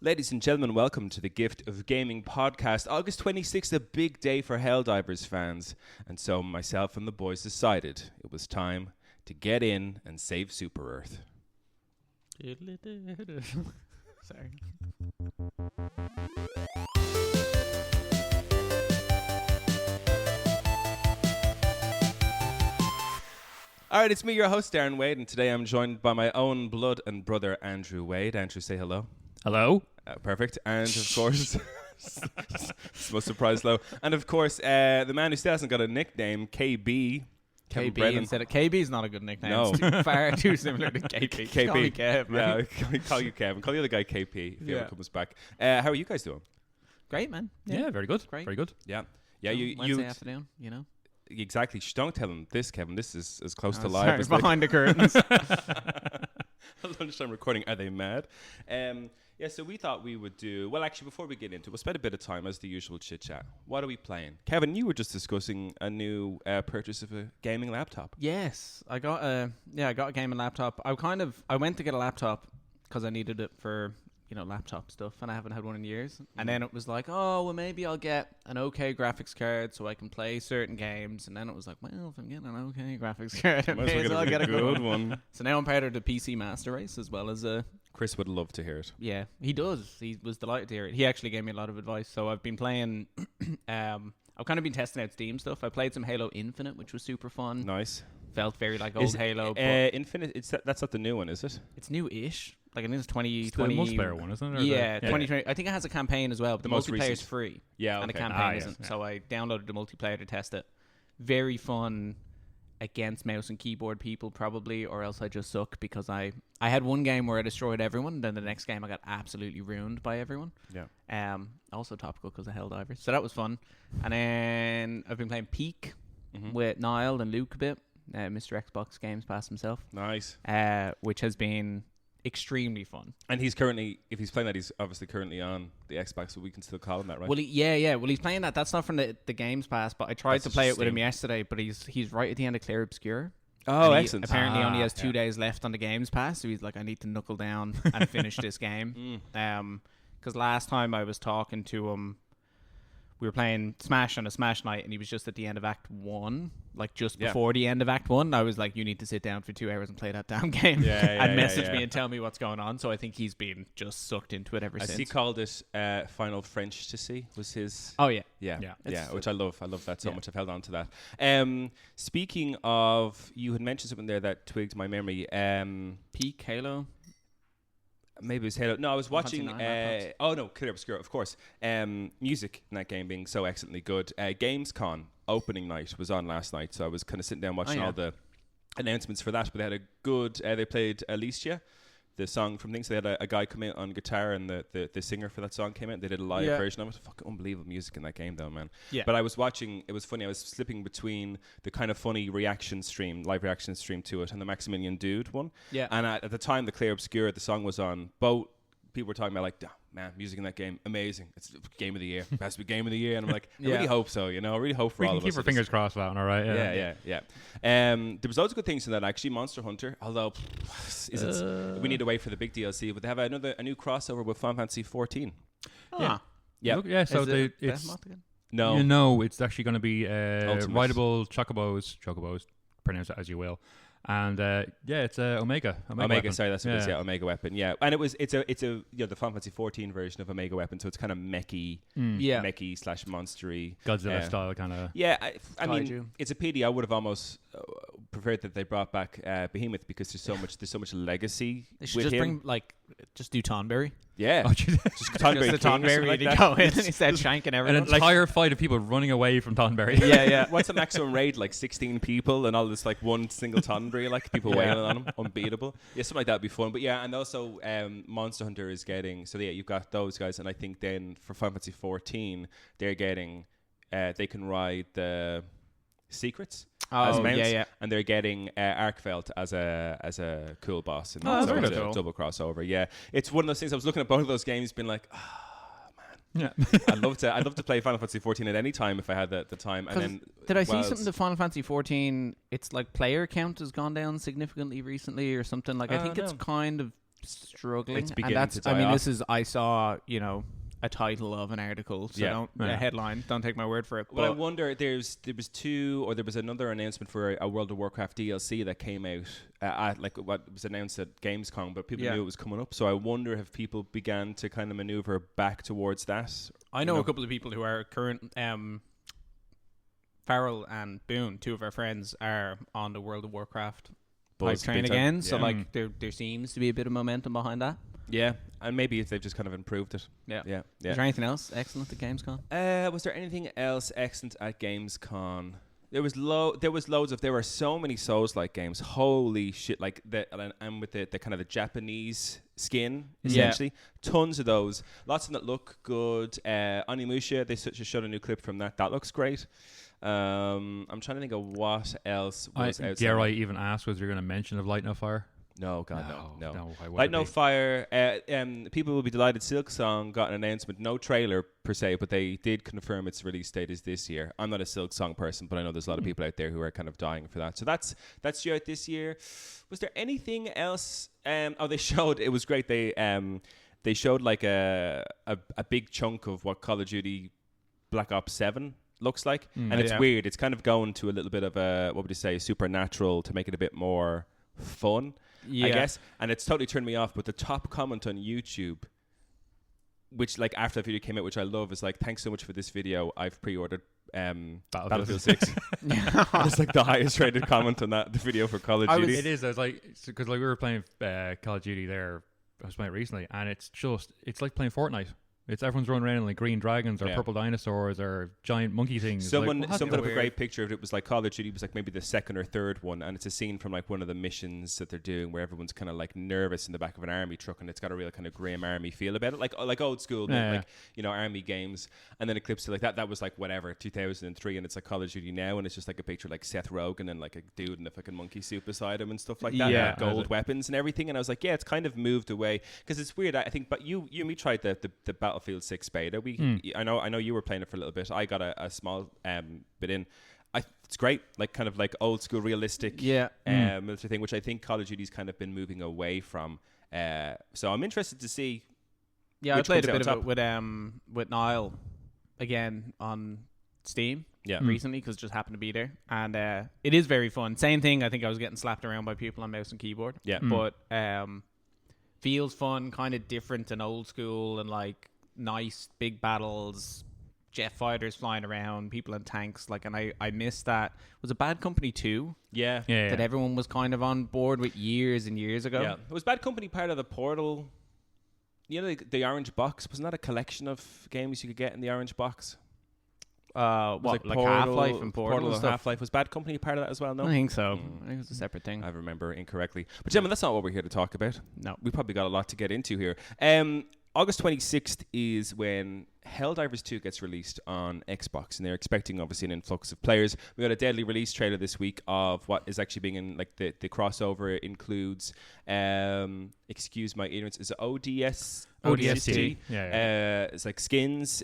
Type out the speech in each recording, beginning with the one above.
Ladies and gentlemen, welcome to the Gift of Gaming podcast. August 26th, a big day for Helldivers fans. And so myself and the boys decided it was time to get in and save Super Earth. Sorry. All right, it's me, your host, Darren Wade, and today I'm joined by my own blood and brother, Andrew Wade. Andrew, say hello. Hello. Perfect. And of course, most surprised low. And of course, the man who still hasn't got a nickname, KB. KB instead of KB is not a good nickname. No. It's far too similar to KP. KP. Call me Kev, man. Yeah, call you Kevin. Call the other guy KP if he ever comes back. How are you guys doing? Great, man. Yeah, very good. Great. Very good. Yeah. So Wednesday afternoon, you know. Exactly. Don't tell him this, Kevin. This is as close to Sorry, live as behind the curtains. lunchtime recording. Are they mad? So we thought we would do... Well, actually, before we get into it, we'll spend a bit of time as the usual chit-chat. What are we playing? Kevin, you were just discussing a new purchase of a gaming laptop. Yes, I got a gaming laptop. I went to get a laptop because I needed it for, laptop stuff, and I haven't had one in years. And then it was like, oh, well, maybe I'll get an okay graphics card so I can play certain games. And then it was like, well, if I'm getting an okay graphics card, I may as well get a good one. So now I'm part of the PC Master Race as well as a... Chris would love to hear it. Yeah, he does. He was delighted to hear it. He actually gave me a lot of advice. So I've been playing... I've kind of been testing out Steam stuff. I played some Halo Infinite, which was super fun. Nice. Felt very like old Halo. Infinite, that's not the new one, is it? It's new-ish. Like, I think it's 2020. It's the multiplayer one, isn't it? Yeah, 2020. I think it has a campaign as well, but the most multiplayer is recent. free. Yeah, okay. And the campaign isn't. Yeah. So I downloaded the multiplayer to test it. Very fun against mouse and keyboard people, probably, or else I just suck because I had one game where I destroyed everyone, then the next game I got absolutely ruined by everyone. Yeah. Also topical because of Helldivers. So that was fun. And then I've been playing Peak with Niall and Luke a bit. Mr. Xbox Games Pass himself. Nice. Which has been extremely fun. And he's currently, if he's playing that, he's obviously currently on the Xbox, so we can still call him that, right? Well, Well, he's playing that. That's not from the Games Pass, but I tried to play it with him yesterday, but he's right at the end of Clear Obscure. Oh, excellent. Apparently only has 2 days left on the Games Pass, so he's like, I need to knuckle down and finish this game. Because last time I was talking to him, we were playing Smash on a Smash night, and he was just at the end of Act 1, like just before the end of Act 1. I was like, you need to sit down for 2 hours and play that damn game and message me and tell me what's going on. So I think he's been just sucked into it ever since. He called it Final French to See, was his... Oh, yeah. Yeah, which I love. I love that so much. I've held on to that. Speaking of, you had mentioned something there that twigged my memory. Peak, Halo... Maybe it was Halo. No, I was watching... Clear Obscure, of course. Music in that game being so excellently good. Gamescom opening night was on last night, so I was kind of sitting down watching all the announcements for that, but they had a good... they played Alicia, the song from things. They had a guy come out on guitar, and the singer for that song came out. They did a live version of it. Fucking unbelievable music in that game, though, man. Yeah. But I was watching... It was funny. I was slipping between the kind of funny live reaction stream to it, and the Maximilian Dude one. Yeah. And at the time, the Clear Obscure, the song was on. Both people were talking about, like, man, music in that game, amazing. It's game of the year. It has to be game of the year. And I'm like, I really hope so, I really hope for all of us. We can keep our fingers crossed for that one, all right? Yeah. There was loads of good things in that, actually. Monster Hunter, although we need to wait for the big DLC, but they have a new crossover with Final Fantasy 14. Yeah, so it's... No, it's actually going to be rideable chocobos, pronounce it as you will. And it's Omega. Omega, sorry, that's what it is. Yeah, Omega weapon. Yeah, and it's a the Final Fantasy 14 version of Omega weapon, so it's kind of mechy / monstery, Godzilla style kind of. Yeah, I mean, it's a PD. I would have almost preferred that they brought back Behemoth because there's so much legacy. They should just do Tonberry. Yeah, just Tonberry. Just the Tonberry to go in and instead shanking everyone. An entire fight of people running away from Tonberry. Yeah. What's the maximum raid? Like 16 people and all this like one single Tonberry, like people wailing on him, unbeatable. Yeah, something like that would be fun. But yeah, and also Monster Hunter is getting. So yeah, you've got those guys, and I think then for Final Fantasy 14, they're getting. They can ride the secrets. As mounts, and they're getting Arkveld as a cool boss. And so it's a double crossover. Yeah, it's one of those things. I was looking at both of those games, being like, man, I'd love to play Final Fantasy 14 at any time if I had the time. And then did I see something to Final Fantasy 14? It's like player count has gone down significantly recently, or something. Like I think it's kind of struggling. It's beginning to die off. This is I saw a title of an article, so a headline. Don't take my word for it. Well, I wonder. There was another announcement for a World of Warcraft DLC that came out like what was announced at Gamescom, but people knew it was coming up. So I wonder if people began to kind of maneuver back towards that. I know a couple of people who are current. Farrell and Boone, two of our friends, are on the World of Warcraft hype train again. So like there seems to be a bit of momentum behind that. Yeah, and maybe they've just kind of improved it. Yeah. Is there anything else excellent at Gamescom? Was there anything else excellent at Gamescom? There was loads of. There were so many Souls-like games. Holy shit! Like and with the kind of the Japanese skin, essentially, tons of those. Lots of them that look good. Onimusha, they just showed a new clip from that. That looks great. I'm trying to think of what else was outside. Dare I even ask, was you going to mention of Light No Fire? No, God, no. Light No Fire. People will be delighted. Silksong got an announcement, no trailer per se, but they did confirm its release date is this year. I'm not a Silksong person, but I know there's a lot of people out there who are kind of dying for that. So that's due out this year. Was there anything else? They showed. It was great. They showed like a big chunk of what Call of Duty Black Ops 7 looks like, and it's weird. It's kind of going to a little bit of a, what would you say, supernatural to make it a bit more fun. I guess, and it's totally turned me off. But the top comment on YouTube, which like after the video came out, which I love, is like, "Thanks so much for this video. I've pre-ordered Battlefield 6." It's like the highest rated comment on that the video for Call of Duty. It is. I was like, because like we were playing Call of Duty there. I was playing it recently, and it's like playing Fortnite. It's everyone's running around in like green dragons or purple dinosaurs or giant monkey things. Someone put up a great picture of it. It was like Call of Duty was like maybe the second or third one, and it's a scene from like one of the missions that they're doing where everyone's kind of like nervous in the back of an army truck, and it's got a real kind of grim army feel about it, like old school, like army games. And then it clips to like that. That was like whatever 2003, and it's like Call of Duty now, and it's just like a picture of like Seth Rogen and like a dude in a fucking monkey suit beside him and stuff like that. Yeah, and gold weapons and everything. And I was like, it's kind of moved away because it's weird. I think, but you and me tried the Battlefield 6 beta. I know you were playing it for a little bit. I got a small bit in. It's great, like kind of like old school realistic military thing, which I think Call of Duty's kind of been moving away from. So I'm interested to see. Yeah, I played a bit of it with Niall again on Steam recently because it just happened to be there, and it is very fun. Same thing. I think I was getting slapped around by people on mouse and keyboard. Yeah, but feels fun, kind of different and old school, and like nice big battles, jet fighters flying around, people in tanks, like, and I missed that. Was it Bad Company 2? Yeah. That everyone was kind of on board with years and years ago. Yeah. Was Bad Company part of the Portal? You know, the orange box? Wasn't that a collection of games you could get in the orange box? What, like Portal, Half-Life and Portal and stuff? Half-Life. Was Bad Company part of that as well? No? I think so. I think it was a separate thing. I remember incorrectly. But gentlemen, that's not what we're here to talk about. No. We probably got a lot to get into here. August 26th is when Helldivers 2 gets released on Xbox, and they're expecting obviously an influx of players. We got a deadly release trailer this week of what is actually being in like the crossover. It includes excuse my ignorance, is it ODST? Yeah. It's like skins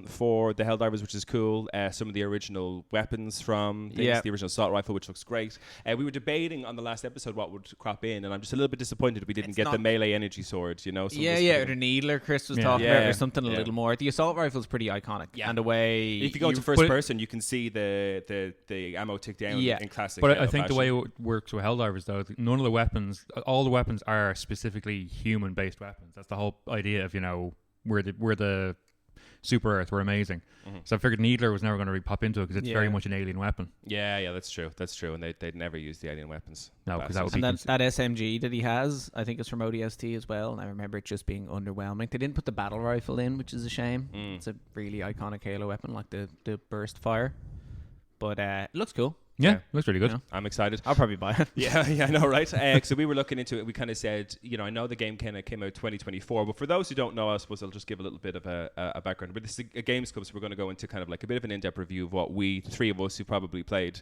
for the Helldivers, which is cool. Some of the original weapons from the original assault rifle, which looks great. We were debating on the last episode what would crop in, and I'm just a little bit disappointed we didn't get the melee energy sword, you know? Or the Needler Chris was talking about, or something a little more. The assault rifle is pretty iconic. Yeah. And the way... If you go into first person, you can see the ammo tick down in classic. But I think the way it works with Helldivers, though, none of the weapons, all the weapons are specifically human-based weapons. That's the whole idea of, you know, we're the super Earth, we're amazing. Mm-hmm. So I figured Needler was never going to pop into it because it's very much an alien weapon. Yeah, that's true. And they'd never use the alien weapons. No, because that would be... And that SMG that he has, I think it's from ODST as well, and I remember it just being underwhelming. They didn't put the battle rifle in, which is a shame. It's a really iconic Halo weapon, like the burst fire. But it looks cool. Yeah, looks really good. Yeah. I'm excited. I'll probably buy it. Yeah, I know, right? So we were looking into it. We kind of said, you know, I know the game kind of came out 2024, but for those who don't know, I suppose I'll just give a little bit of a background. But this is a Games Club, so we're going to go into kind of like a bit of an in-depth review of what the three of us who probably played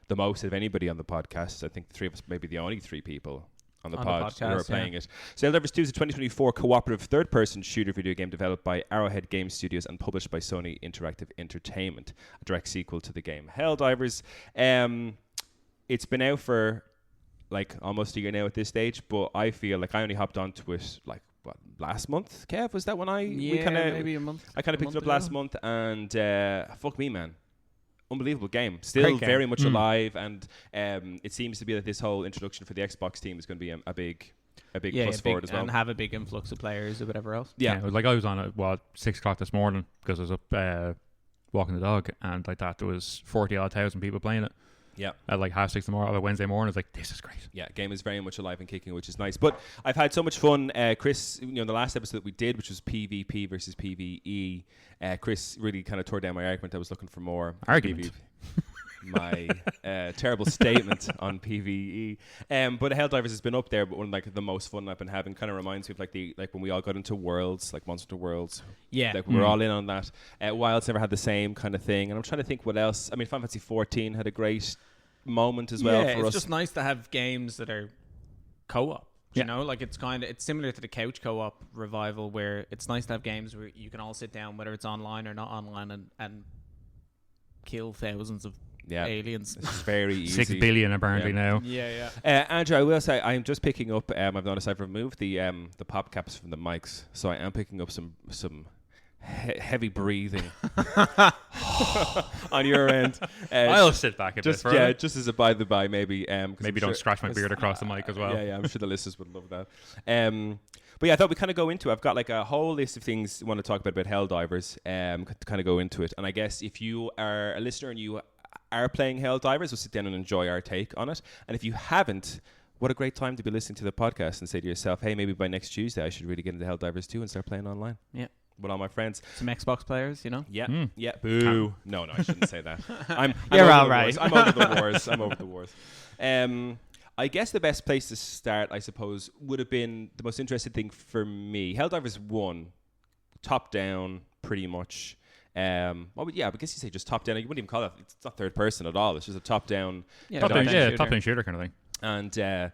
the most of anybody on the podcast. I think the three of us may be the only three people on the podcast who are playing it. So Helldivers 2 is a 2024 cooperative third-person shooter video game developed by Arrowhead Game Studios and published by Sony Interactive Entertainment, a direct sequel to the game Helldivers. It's been out for like almost a year now at this stage, but I feel like I only hopped onto it like last month. Kev, was that when maybe a month? I kind of picked it up last month, and fuck me, man. Unbelievable game. Still Great game. very much alive, and it seems to be that this whole introduction for the Xbox team is going to be a big plus forward as well. And have a big influx of players or whatever else. Yeah, like I was on at 6 o'clock this morning because I was up walking the dog, and like that there was 40,000 people playing it. Yeah, at like 6:30 tomorrow, on Wednesday morning. I was like, this is great. Yeah, game is very much alive and kicking, which is nice. But I've had so much fun. Chris, in the last episode that we did, which was PvP versus PvE, Chris really kind of tore down my argument. I was looking for more argument. My terrible statement on PvE. But Helldivers has been up there, but one of like the most fun I've been having. Kind of reminds me of like when we all got into Worlds, like Monster Worlds. Yeah, like we were all in on that. Wilds never had the same kind of thing, and I'm trying to think what else. I mean, Final Fantasy 14 had a great moment as well for us. It's just nice to have games that are co-op. You know, like it's similar to the couch co-op revival, where it's nice to have games where you can all sit down, whether it's online or not online, and kill thousands of aliens. It's very easy. 6 billion apparently now. Yeah. Andrew, I will say I'm just picking up. I've noticed I've removed the pop caps from the mics, so I am picking up some heavy breathing on your end. I'll sit back a bit further. Yeah, just as a by the by, maybe. Maybe don't scratch my beard across the mic as well. Yeah, I'm sure the listeners would love that. But yeah, I thought we kind of go into it. I've got like a whole list of things I want to talk about Helldivers, to kind of go into it. And I guess if you are a listener and you are playing Helldivers, we'll sit down and enjoy our take on it. And if you haven't, what a great time to be listening to the podcast and say to yourself, hey, maybe by next Tuesday I should really get into Helldivers too and start playing online. Yeah. With all my friends. Some Xbox players, you know? Yeah. Yeah. Boo. No, I shouldn't say that. You're all right. I'm over the wars. I guess the best place to start, I suppose, would have been the most interesting thing for me. Helldivers 1, top down, pretty much. I guess you say just top down. You wouldn't even call it. It's not third person at all. It's just a top down. Top down shooter kind of thing. And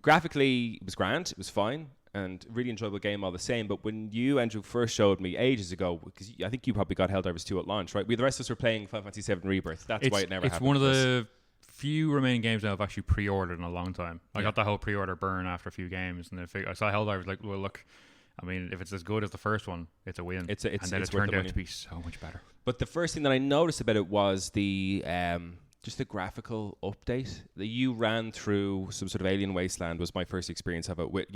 graphically, it was grand. It was fine. And really enjoyable game all the same. But when you, Andrew, first showed me ages ago, because I think you probably got Helldivers 2 at launch, right? The rest of us were playing Final Fantasy 7 Rebirth. That's why it never happened. It's one of the few remaining games I've actually pre-ordered in a long time. I got the whole pre-order burn after a few games, and I saw Helldivers like, well, look, I mean, if it's as good as the first one, it's a win. And then it turned out to be so much better. But the first thing that I noticed about it was the just the graphical update that you ran through. Some sort of alien wasteland was my first experience of it with,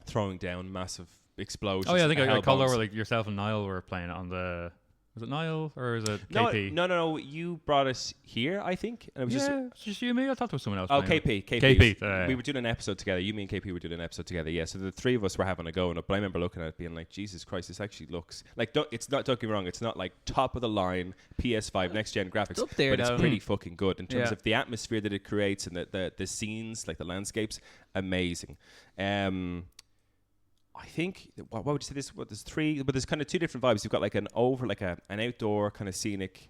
throwing down massive explosions. Oh yeah, I think I called over, like yourself and Niall were playing it on the. Was it Niall or is it KP? No. You brought us here, I think. And it was just you and me. I thought there was someone else. Oh, playing KP. We were doing an episode together. You, me, and KP were doing an episode together. Yeah, so the three of us were having a go. But I remember looking at it, being like, Jesus Christ, this actually looks like. It's not. Don't get me wrong. It's not like top of the line PS5 next gen graphics. It's up there, but it's pretty fucking good in terms of the atmosphere that it creates and the scenes, like the landscapes, amazing. I think what would you say this? There's three, but there's kind of two different vibes. You've got like an outdoor kind of scenic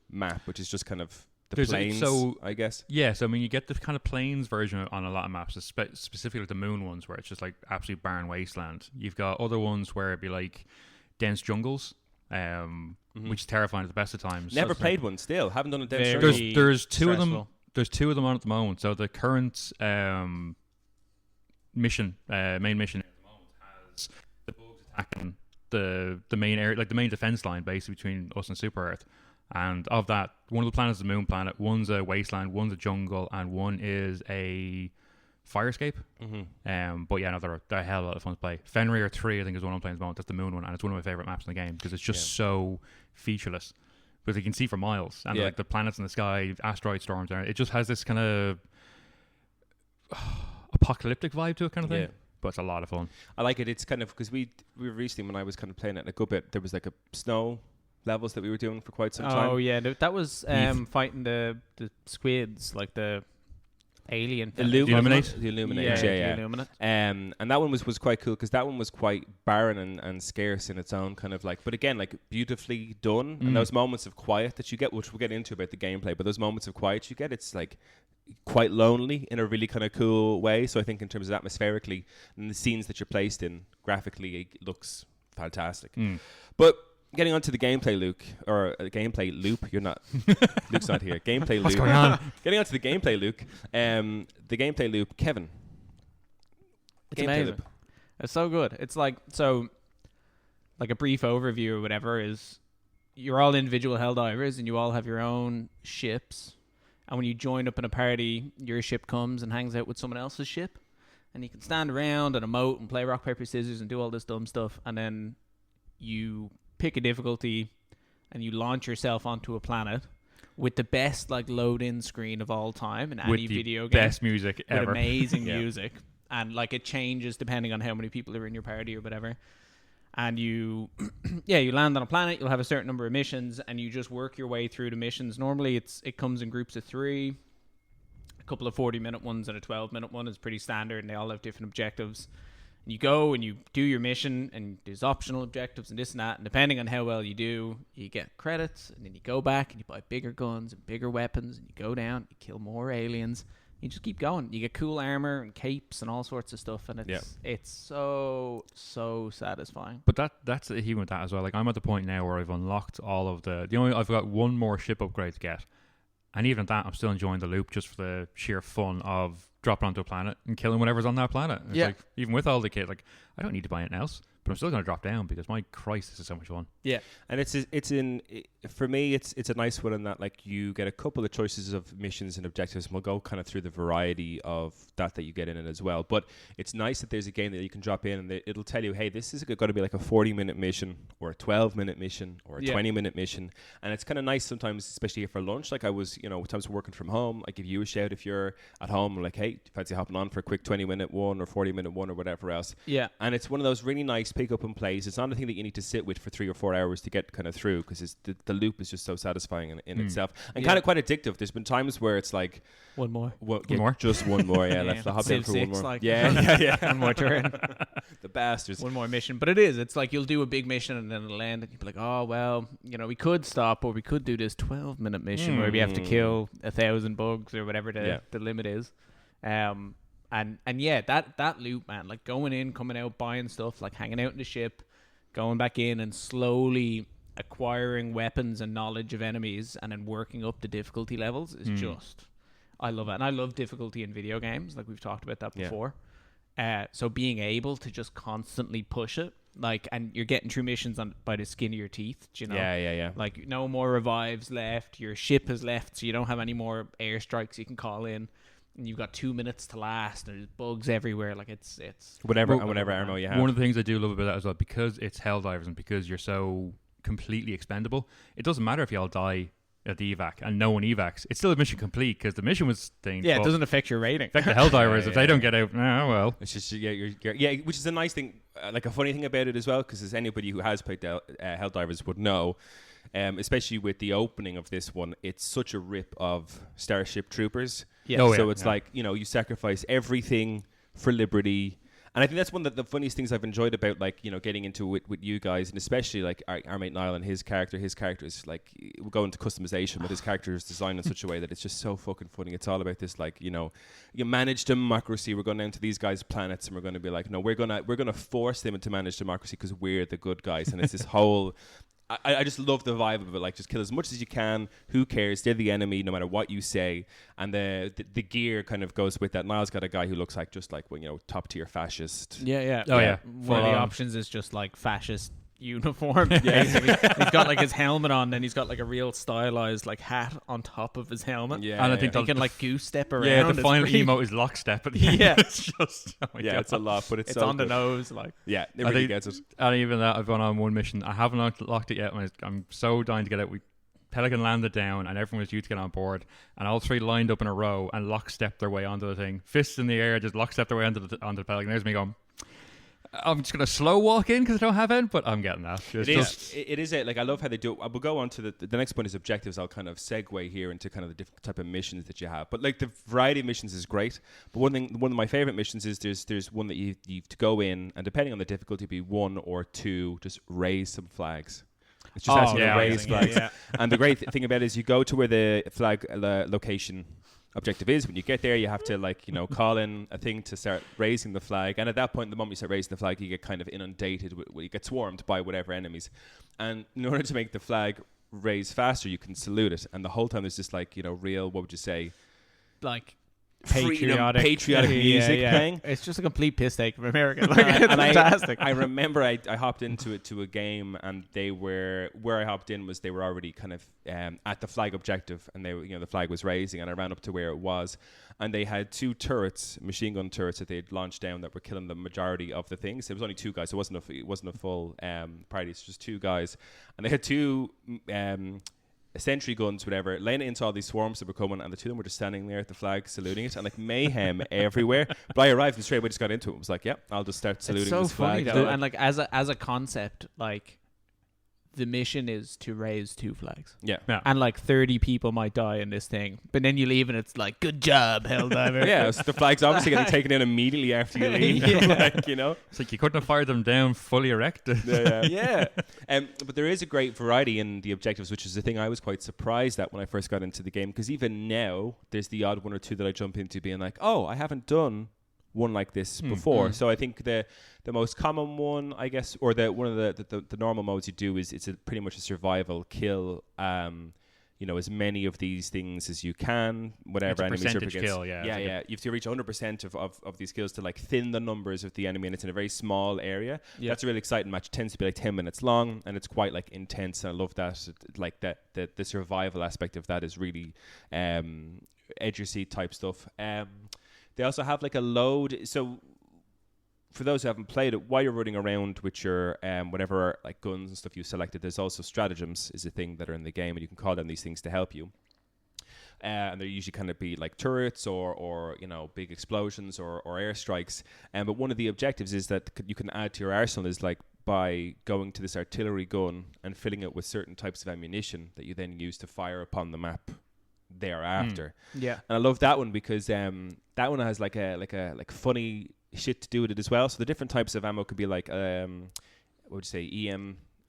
map, which is just kind of the plains. I guess. Yeah, so I mean, you get the kind of plains version on a lot of maps, specifically the moon ones, where it's just like absolute barren wasteland. You've got other ones where it'd be like dense jungles, which is terrifying at the best of times. Never played one. Still haven't done a dense jungle. There's two of them. There's two of them on at the moment. So the current main mission. The bugs attacking the main area, like the main defense line, basically between us and Super Earth. And of that, one of the planets is a moon planet, one's a wasteland, one's a jungle, and one is a fire escape. But yeah, no, they're a hell of a lot of fun to play. Fenrir 3, I think, is one I'm playing at the moment. That's the moon one, and it's one of my favorite maps in the game because it's just so featureless. Because you can see for miles, and like the planets in the sky, asteroid storms, it just has this kind of apocalyptic vibe to it, kind of thing. But it's a lot of fun. I like it. It's kind of because we were recently, when I was kind of playing it in a good bit, there was like a snow levels that we were doing for quite some time. Oh yeah, that was fighting the squids, like the alien. The Illuminate. The Illuminate. And that one was quite cool because that one was quite barren and scarce in its own kind of like, but again, like beautifully done. And those moments of quiet that you get, which we'll get into about the gameplay, but those moments of quiet you get, it's like quite lonely in a really kind of cool way. So I think in terms of atmospherically and the scenes that you're placed in, graphically, it looks fantastic. But getting onto the gameplay, Luke, or gameplay loop. You're not. Luke's not here. Gameplay loop. What's going on? Getting onto the gameplay, Luke. The gameplay loop, Kevin. It's Gameplay amazing. loop. It's so good. It's like a brief overview or whatever is you're all individual Helldivers and you all have your own ships. And when you join up in a party, your ship comes and hangs out with someone else's ship. And you can stand around and emote and play rock, paper, scissors and do all this dumb stuff. And then you pick a difficulty and you launch yourself onto a planet with the best like load-in screen of all time in any video game. Best music ever. With amazing music. And like it changes depending on how many people are in your party or whatever. And you land on a planet, you'll have a certain number of missions, and you just work your way through the missions. Normally, it comes in groups of 3. A couple of 40-minute ones and a 12-minute one is pretty standard, and they all have different objectives. And you go and you do your mission, and there's optional objectives and this and that. And depending on how well you do, you get credits, and then you go back and you buy bigger guns and bigger weapons, and you go down, you kill more aliens. You just keep going. You get cool armor and capes and all sorts of stuff, and it's so satisfying. But that's even with that as well. Like I'm at the point now where I've unlocked all of I've got one more ship upgrade to get, and even at that, I'm still enjoying the loop just for the sheer fun of dropping onto a planet and killing whatever's on that planet. It's like even with all the kit, like I don't need to buy anything else, but I'm still going to drop down because my Christ, this is so much fun. Yeah, and for me, it's a nice one in that like you get a couple of choices of missions and objectives, and we'll go kind of through the variety of that you get in it as well. But it's nice that there's a game that you can drop in and it'll tell you, hey, this is going to be like a 40-minute mission or a 12-minute mission or a 20-minute mission, and it's kind of nice sometimes, especially for lunch. Like I was, times working from home, I give you a shout if you're at home. I'm like, hey, fancy hopping on for a quick 20-minute one or 40-minute one or whatever else. Yeah, and it's one of those really nice pick up and plays. It's not a thing that you need to sit with for 3 or 4 hours to get kind of through, because the loop is just so satisfying in itself and kind of quite addictive. There's been times where it's like one more, just one more. Yeah, let's hop in for one more. Like one more turn. The bastards. One more mission, but it's like you'll do a big mission and then it'll end, and you'll be like, oh well, we could stop, or we could do this 12-minute mission where we have to kill 1,000 bugs or whatever the limit is. And that loop, man, like going in, coming out, buying stuff, like hanging out in the ship, going back in and slowly acquiring weapons and knowledge of enemies and then working up the difficulty levels is just, I love it. And I love difficulty in video games, like we've talked about that before. So being able to just constantly push it, like, and you're getting through missions by the skin of your teeth, do you know? Yeah. Like no more revives left, your ship has left, so you don't have any more airstrikes you can call in. And you've got 2 minutes to last. There's bugs everywhere. Like it's whatever ammo you have. One of the things I do love about that as well, because it's Helldivers and because you're so completely expendable, it doesn't matter if you all die at the evac and no one evacs. It's still a mission complete because the mission was thing. Yeah, it doesn't affect your rating. Affect the Helldivers if they don't get out. Oh well. It's just which is a nice thing, like a funny thing about it as well, because as anybody who has played Helldivers would know. Especially with the opening of this one, it's such a rip of Starship Troopers. Yeah. So it's like, you sacrifice everything for liberty. And I think that's one of the funniest things I've enjoyed about, like, getting into it with you guys, and especially like our mate Niall and his character. His character is like, we'll go into customization, but his character is designed in such a way that it's just so fucking funny. It's all about this, like, you manage democracy. We're going down to these guys' planets, and we're going to be like, no, we're gonna force them to manage democracy because we're the good guys. And it's this whole. I just love the vibe of it, like just kill as much as you can. Who cares? They're the enemy, no matter what you say. And the gear kind of goes with that. Niall's got a guy who looks like just like top tier fascist. Yeah. Oh yeah. One of the options is just like fascist uniform. Basically. He's got like his helmet on, then he's got like a real stylized like hat on top of his helmet. Yeah, and I think he can like goose step around. Yeah, the final emote is lockstep at the end. Yeah, it's just it's a lot, but it's so on good. the nose. Like it really gets it. And even that, I've gone on one mission. I haven't locked it yet. I'm so dying to get out. Pelican landed down, and everyone was due to get on board, and all 3 lined up in a row and lockstep their way onto the thing, fists in the air, just lockstep their way onto the Pelican. There's me going, I'm just going to slow walk in because I don't have it, but I'm getting that. It is it. Like, I love how they do it. We'll go on to the next point is objectives. I'll kind of segue here into kind of the different type of missions that you have. But like the variety of missions is great. But one of my favorite missions is there's one that you have to go in, and depending on the difficulty, be 1 or 2, just raise some flags. It's just asking to raise flags. Yeah. And the great thing about it is you go to where the flag location objective is. When you get there, you have to call in a thing to start raising the flag, and at that point, the moment you start raising the flag, you get kind of inundated you get swarmed by whatever enemies, and in order to make the flag raise faster, you can salute it, and the whole time there's just real, what would you say, like patriotic music playing. It's just a complete piss take from America. It's fantastic. I remember I hopped into it to a game, and where I hopped in was they were already kind of at the flag objective, and the flag was raising, and I ran up to where it was, and they had 2 turrets, machine gun turrets that they'd launched down that were killing the majority of the things. It was only 2 guys. It wasn't a full party. It's just 2 guys, and they had 2 sentry guns, whatever, laying it into all these swarms that were coming, and the 2 of them were just standing there at the flag saluting it, and mayhem everywhere. But I arrived and straight away just got into it. I was like, yeah, I'll just start saluting this flag. It's so funny though, and as a concept, the mission is to raise 2 flags. Yeah. And 30 people might die in this thing. But then you leave and it's good job, Helldiver. Yeah, so the flag's obviously getting taken in immediately after you leave. It's like you couldn't have fired them down fully erected. Yeah. But there is a great variety in the objectives, which is the thing I was quite surprised at when I first got into the game, because even now there's the odd one or two that I jump into being like, oh, I haven't done one like this before. So I think the most common one, I guess, or one of the normal modes you do is it's pretty much a survival kill. As many of these things as you can, whatever enemies are up against. Kill, yeah. You have to reach 100% of these kills to thin the numbers of the enemy, and it's in a very small area. Yep. That's a really exciting match. It tends to be 10 minutes long, and it's quite intense. And I love that. The survival aspect of that is really edge your seat type stuff. They also have a load. So for those who haven't played it, while you're running around with your whatever guns and stuff you selected, there's also stratagems is a thing that are in the game, and you can call down these things to help you. And they usually kind of be turrets or big explosions or airstrikes. But one of the objectives is that you can add to your arsenal is by going to this artillery gun and filling it with certain types of ammunition that you then use to fire upon the map thereafter. Yeah. And I love that one because that one has funny shit to do with it as well. So the different types of ammo could be what would you say,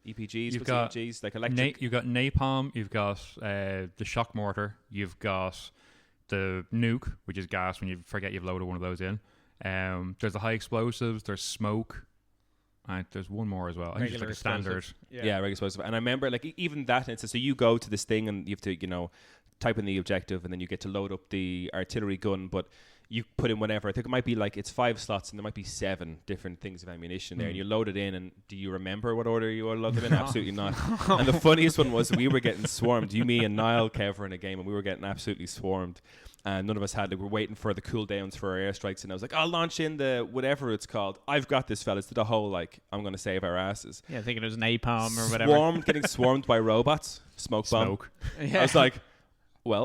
EPGs, you've got EPGs, electric. You've got napalm, you've got the shock mortar, you've got the nuke, which is gas when you forget you've loaded one of those in. There's the high explosives, there's smoke, and there's one more as well. I think it's a standard. Yeah, regular explosive. And I remember even that, and so you go to this thing and you have to type in the objective, and then you get to load up the artillery gun, but you put in whatever. I think it might be it's 5 slots, and there might be 7 different things of ammunition there, and you load it in, and do you remember what order you load them in? Absolutely not. And the funniest one was we were getting swarmed. You, me, and Niall, Kev were in a game, and we were getting absolutely swarmed. And none of us had, we're waiting for the cooldowns for our airstrikes, and I was like, I'll launch in the whatever it's called. I've got this, fellas. Did the whole I'm going to save our asses. Yeah, thinking it was napalm or whatever. Getting swarmed by robots. Smoke bomb. Yeah. I was like, well.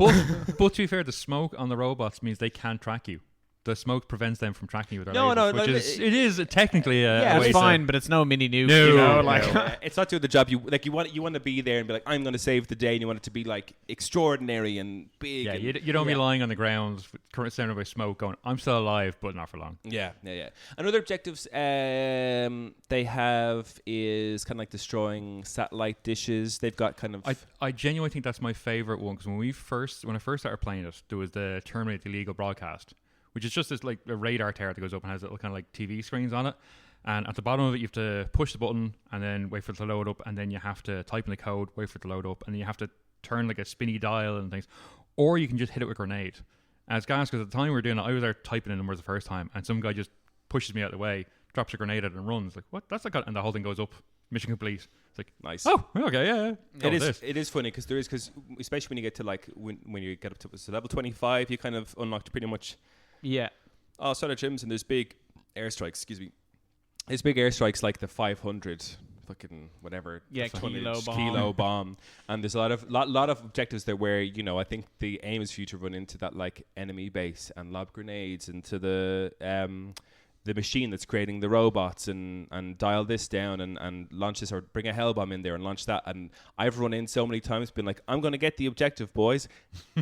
But to be fair, the smoke on the robots means they can't track you. The smoke prevents them from tracking you with their lasers, it is technically a it's fine, but it's no mini nuke. No. It's not doing the job. You want to be there and be like, I'm going to save the day, and you want it to be extraordinary and big. Yeah, you don't be lying on the ground, surrounded by smoke, going, I'm still alive, but not for long. Yeah. And other objectives they have is kind of destroying satellite dishes. They've got kind of. I genuinely think that's my favorite one, because when I first started playing it, there was the Terminate the Illegal broadcast, which is just this a radar tower that goes up and has little kind of TV screens on it. And at the bottom of it, you have to push the button and then wait for it to load up, and then you have to type in the code, wait for it to load up, and then you have to turn a spinny dial and things. Or you can just hit it with a grenade. And it's gas, because at the time we were doing it, I was there typing in numbers the first time, and some guy just pushes me out of the way, drops a grenade at it and runs. What? That's and the whole thing goes up. Mission complete. It's nice. Oh, okay, yeah. It is funny because especially when you get to when you get up to level 25, you kind of unlocked pretty much. Yeah. Oh, gyms, and there's big airstrikes. Excuse me. There's big airstrikes like the 500 fucking whatever. Yeah, kilo bomb. And there's a lot of objectives there where I think the aim is for you to run into that enemy base and lob grenades into the machine that's creating the robots and dial this down and launch this, or bring a hell bomb in there and launch that. And I've run in so many times been like, I'm going to get the objective, boys,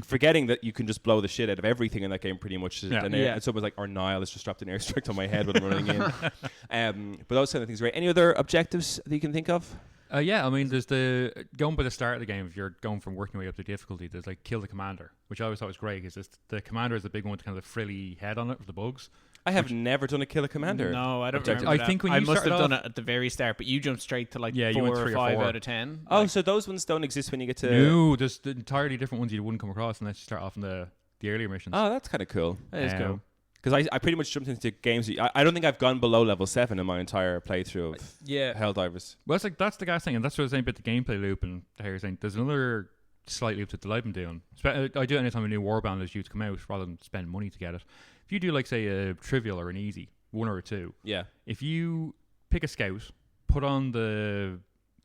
forgetting that you can just blow the shit out of everything in that game pretty much. Yeah. And someone's like, or Niall has just dropped an airstrike on my head when I'm running in. But those kind of things, right? Any other objectives that you can think of? Yeah, I mean, there's going by the start of the game. If you're going from working your way up to difficulty, there's like kill the commander, which I always thought was great. Because the commander is the big one with kind of the frilly head on it with the bugs. I have never done a kill a commander. No, I don't remember I that. think when I you must have started done off- it at the very start, but you jumped straight to like Yeah, you 4 went or 3 or 5 4. out of 10. Oh, Like, so those ones don't exist when you get to... No, there's entirely different ones you wouldn't come across unless you start off in the earlier missions. Oh, that's kind of cool. that is cool. Because I pretty much jumped into games. I don't think I've gone below level 7 in my entire playthrough of Helldivers. Well, that's the gas thing, and that's what I was saying about the gameplay loop and how you're saying. There's another slight loop that I've been doing. I do it anytime a new warband is due to come out, rather than spend money to get it. If you do, like, say, a trivial or an easy, 1 or 2, Yeah. if you pick a scout, put on the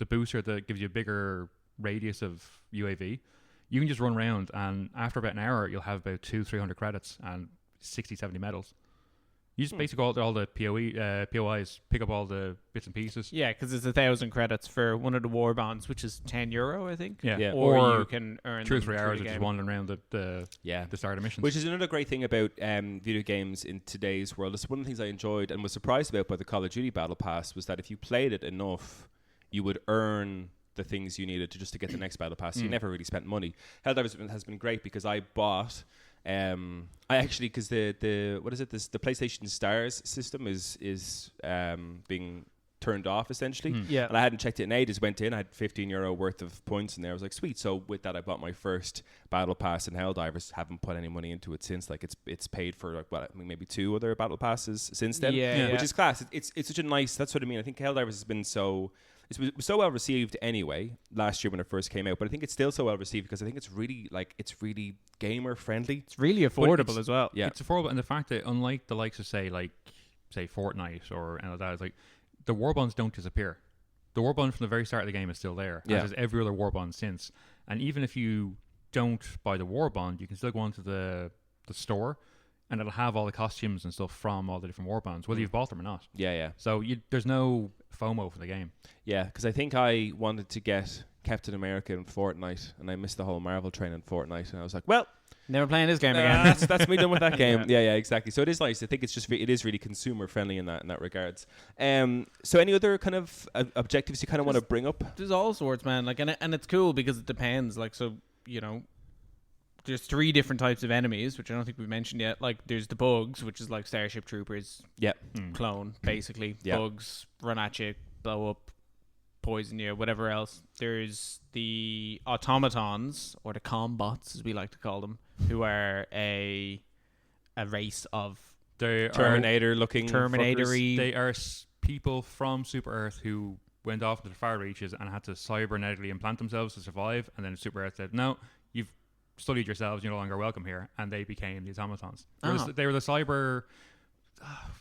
booster that gives you a bigger radius of UAV, you can just run around, and after about an hour, you'll have about 200-300 credits and 60-70 medals. You just basically go out to all the POIs, pick up all the bits and pieces. Yeah, because it's 1,000 credits for one of the war bonds, which is €10, I think. Yeah. Or you can earn 2 or them 3 through hours the of just game. wandering around the start of missions. Which is another great thing about video games in today's world. It's one of the things I enjoyed and was surprised about by the Call of Duty Battle Pass was that if you played it enough, you would earn the things you needed to get the next Battle Pass. So you never really spent money. Helldivers has been great because I bought... I actually, because the what is it? The PlayStation Stars system is being turned off essentially. Yeah. And I hadn't checked it in ages. Went in, I had €15 worth of points in there. I was like, sweet. So with that, I bought my first Battle Pass in Helldivers. Haven't put any money into it since. Like it's paid for like I mean, maybe 2 other Battle Passes since then. Yeah. Which is class. It's such a nice. That's what I mean. I think Helldivers has been so. It was so well received anyway last year when it first came out, but I think it's still so well received because I think it's really gamer friendly. It's really affordable as well. Yeah, it's affordable, and the fact that unlike the likes of say Fortnite or any of that, it's like the warbonds don't disappear. The warbond from the very start of the game is still there, as is every other warbond since. And even if you don't buy the warbond, you can still go onto the store, and it'll have all the costumes and stuff from all the different warbonds, whether you've bought them or not. Yeah. So there's no FOMO for the game. Yeah, because I think I wanted to get Captain America in Fortnite, and I missed the whole Marvel train in Fortnite, and I was like, well, Never playing this game again. that's me done with that game. Yeah, exactly. So it is nice. I think it is really consumer friendly in that regards. So any other kind of objectives you kind of want to bring up? There's all sorts, man. Like, and it's cool because it depends. Like, so there's 3 different types of enemies, which I don't think we've mentioned yet. Like, there's the bugs, which is like Starship Troopers. Yeah. Clone, basically. Yeah. Bugs, run at you, blow up, poison you, whatever else. There's the automatons, or the combots, as we like to call them, who are a race of Terminator-looking Terminator-y. They are people from Super Earth who went off into the far reaches and had to cybernetically implant themselves to survive, and then Super Earth said, no, you've studied yourselves, you're no longer welcome here, and they became the automatons. They were the cyber...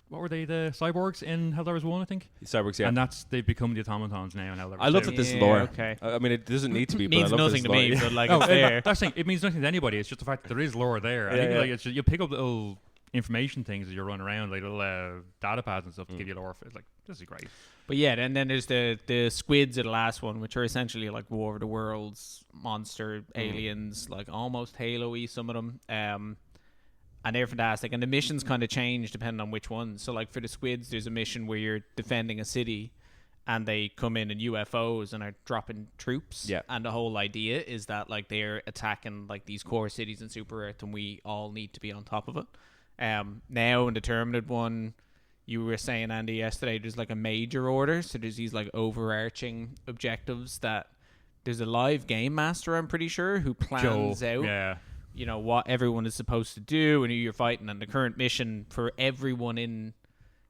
what were they? The cyborgs in Helldivers 1, I think? The cyborgs, yeah. And they've become the automatons now in Helldivers 2. I love that this is lore. Okay. I mean, it doesn't need to be, but means I love nothing this to lore. me, but like it's there. That's the thing. It means nothing to anybody. It's just the fact that there is lore there. I think like it's just, you pick up little information things as you run around, like little data pads and stuff to give you lore. It's like, this is great. But yeah, and then there's the squids of the last one, which are essentially like War of the Worlds, monster aliens, like almost Halo-y, some of them. And they're fantastic. And the missions kind of change depending on which ones. So like for the squids, there's a mission where you're defending a city and they come in UFOs and are dropping troops. Yeah. And the whole idea is that like they're attacking like these core cities in Super Earth and we all need to be on top of it. Now in the Terminated one, you were saying, Andy, yesterday, there's like a major order. So there's these like overarching objectives that there's a live game master, I'm pretty sure, who plans out, what everyone is supposed to do and who you're fighting. And the current mission for everyone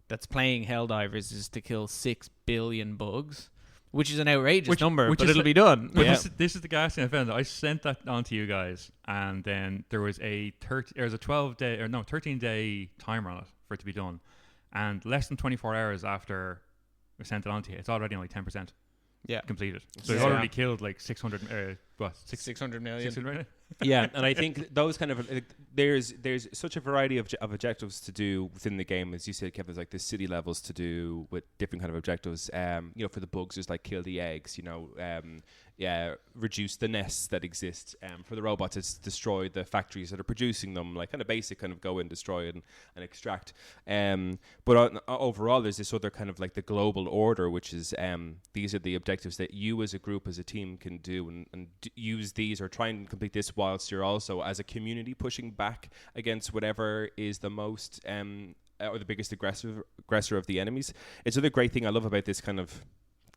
that's playing Helldivers is to kill 6 billion bugs, which is an outrageous number, but it'll be done. This is the gas thing I found. I sent that on to you guys, and then there was a 13-day timer on it for it to be done. And less than 24 hours after we sent it on to you, it's already only 10% completed. So we've already killed like 600 what 600 million. 600 million? Yeah, and I think those kind of there's such a variety of objectives to do within the game, as you said, Kev. There's like the city levels to do with different kind of objectives. For the bugs, there's like kill the eggs. Reduce the nests that exist. For the robots, it's destroy the factories that are producing them. Like kind of basic, kind of go and destroy and extract. But overall, there's this other kind of like the global order, which is these are the objectives that you as a group, as a team, can do and use these or try and complete this whilst you're also as a community pushing back against whatever is the most or the biggest aggressor of the enemies. It's another great thing I love about this kind of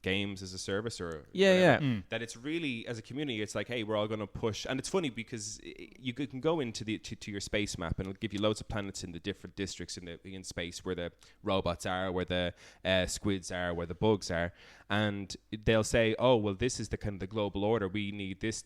games as a service or that it's really, as a community, it's like, hey, we're all going to push. And it's funny because you can go into to your space map and it'll give you loads of planets in the different districts in space where the robots are, where the squids are, where the bugs are, and they'll say, oh well, this is the kind of the global order, we need this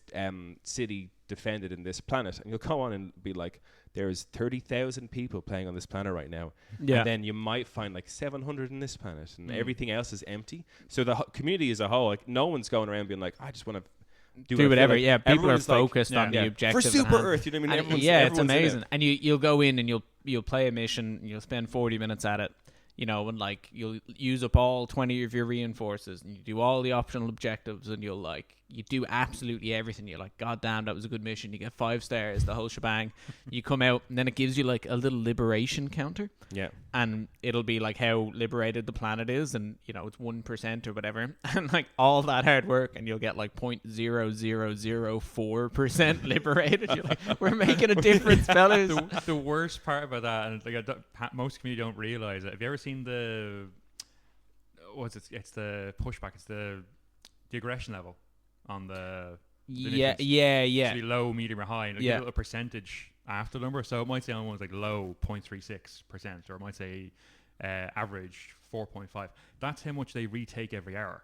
city defended in this planet, and you'll go on and be like, there's 30,000 people playing on this planet right now. Yeah. And then you might find like 700 in this planet and everything else is empty. So the community as a whole, like no one's going around being like, I just want to do whatever. Like. Yeah, people are focused on the objective. For Super Earth, you know what I mean? It's amazing. And you'll go in and you'll play a mission, and you'll spend 40 minutes at it. And like you'll use up all 20 of your reinforcers, and you do all the optional objectives, and you do absolutely everything. You're like, God damn, that was a good mission. You get 5 stars, the whole shebang. You come out, and then it gives you like a little liberation counter. Yeah. And it'll be like how liberated the planet is, and it's 1% or whatever. And like all that hard work, and you'll get like 0.0004% liberated. You're like, we're making a difference, fellas. The worst part about that, and like most community don't realize it. Have you ever seen the what's it? It's the pushback. It's the aggression level on the yeah. It's low, medium, or high, and it'll give it a percentage after the number. So it might say on one's like low 0.36%, or it might say average 4.5. That's how much they retake every hour.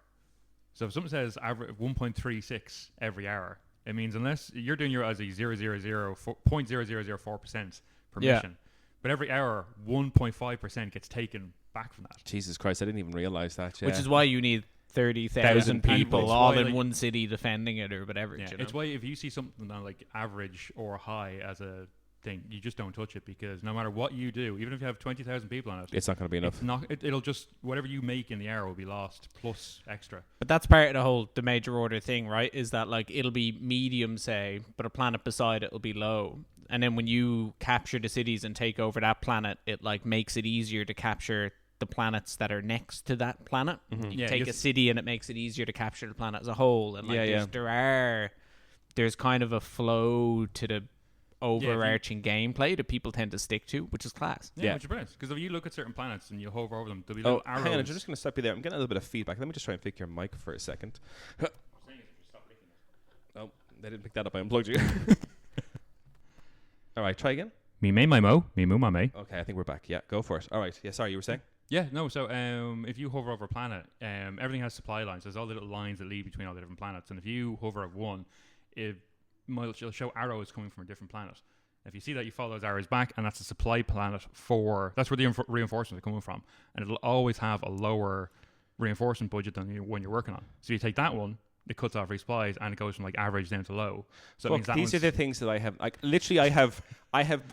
So if someone says average 1.36 every hour, it means unless you're doing your as a 0.0004% per mission, but every hour 1.5% gets taken back from that. Jesus Christ, I didn't even realize that. Yeah. Which is why you need 30,000 people all in one city defending it or whatever. Yeah, it's why if you see something on like average or high as a thing, you just don't touch it, because no matter what you do, even if you have 20,000 people on it, it's not going to be enough. It'll just, whatever you make in the hour will be lost plus extra. But that's part of the major order thing, right? Is that like it'll be medium, say, but a planet beside it will be low. And then when you capture the cities and take over that planet, it like makes it easier to capture the planets that are next to that planet. Mm-hmm. You take a city and it makes it easier to capture the planet as a whole. And like there's kind of a flow to the overarching gameplay that people tend to stick to, which is class. Yeah, which is brilliant. Because if you look at certain planets and you hover over them, there'll be little arrows. Hang on, I'm just going to stop you there. I'm getting a little bit of feedback. Let me just try and fix your mic for a second. Oh, they didn't pick that up. I unplugged you. All right, try again. Me may my mo, me moo my may. Okay, I think we're back. Yeah, go for it. All right. Yeah, sorry, you were saying? Yeah, no, so if you hover over a planet, everything has supply lines. There's all the little lines that lead between all the different planets. And if you hover over one, it'll show arrows coming from a different planet. If you see that, you follow those arrows back, and that's a supply planet that's where the reinforcements are coming from. And it'll always have a lower reinforcement budget than when you're working on. So you take that one, it cuts off resupplies, and it goes from like average down to low. So it means that these are the things that I have. Like literally, I have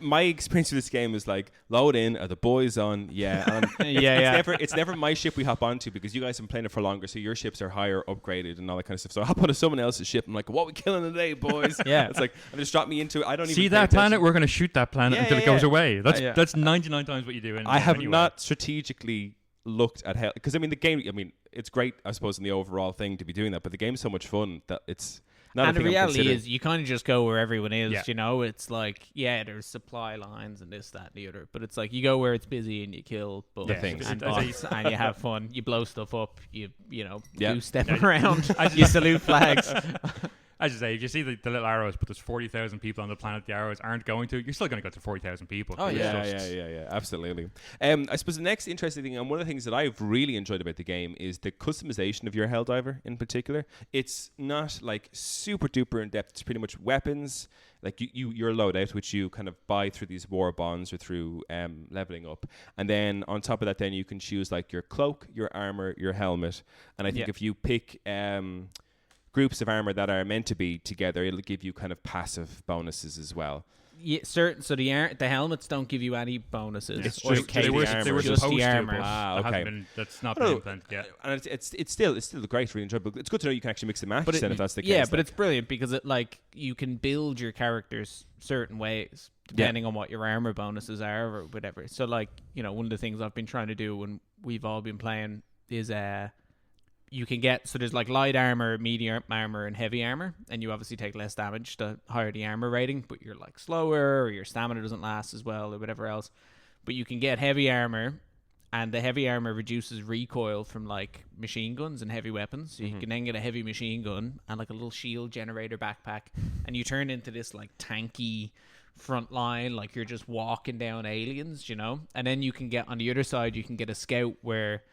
my experience with this game is like load in. Are the boys on? Yeah, It's never my ship we hop onto, because you guys have been playing it for longer, so your ships are higher upgraded and all that kind of stuff. So I hop onto someone else's ship. I'm like, what are we killing today, boys? It's like, and just drop me into it. I don't even see that planet. We're going to shoot that planet until it goes away. That's 99 times what you do. I have not strategically looked at how, because I mean the game, it's great, I suppose, in the overall thing to be doing that, but the game's so much fun that it's not. And the reality is, you kind of just go where everyone is. It's like there's supply lines and this, that, and the other, but it's like you go where it's busy and you kill bugs and bots and you have fun. You blow stuff up. You do step around. You salute flags. As you say, if you see the little arrows, but there's 40,000 people on the planet the arrows aren't going to, you're still going to go to 40,000 people. Oh, yeah, absolutely. I suppose the next interesting thing, and one of the things that I've really enjoyed about the game, is the customization of your Helldiver in particular. It's not like super duper in depth. It's pretty much weapons, like your loadout, which you kind of buy through these war bonds or through leveling up. And then on top of that, then you can choose like your cloak, your armor, your helmet. And I think if you pick groups of armor that are meant to be together, it'll give you kind of passive bonuses as well. Yeah, certain. So the helmets don't give you any bonuses. It's or just they were just supposed the to, armor. but Okay. that's not been implemented yet. And it's still great, really enjoyable. It's good to know you can actually mix and match then if that's the case. Yeah, but it's brilliant because it you can build your characters certain ways depending on what your armor bonuses are or whatever. So one of the things I've been trying to do when we've all been playing is you can get, so there's light armor, medium armor, and heavy armor, and you obviously take less damage the higher the armor rating, but you're slower, or your stamina doesn't last as well, or whatever else. But you can get heavy armor, and the heavy armor reduces recoil from machine guns and heavy weapons. So you can then get a heavy machine gun and a little shield generator backpack, and you turn into this tanky front line, you're just walking down aliens, And then you can get on the other side, you can get a scout where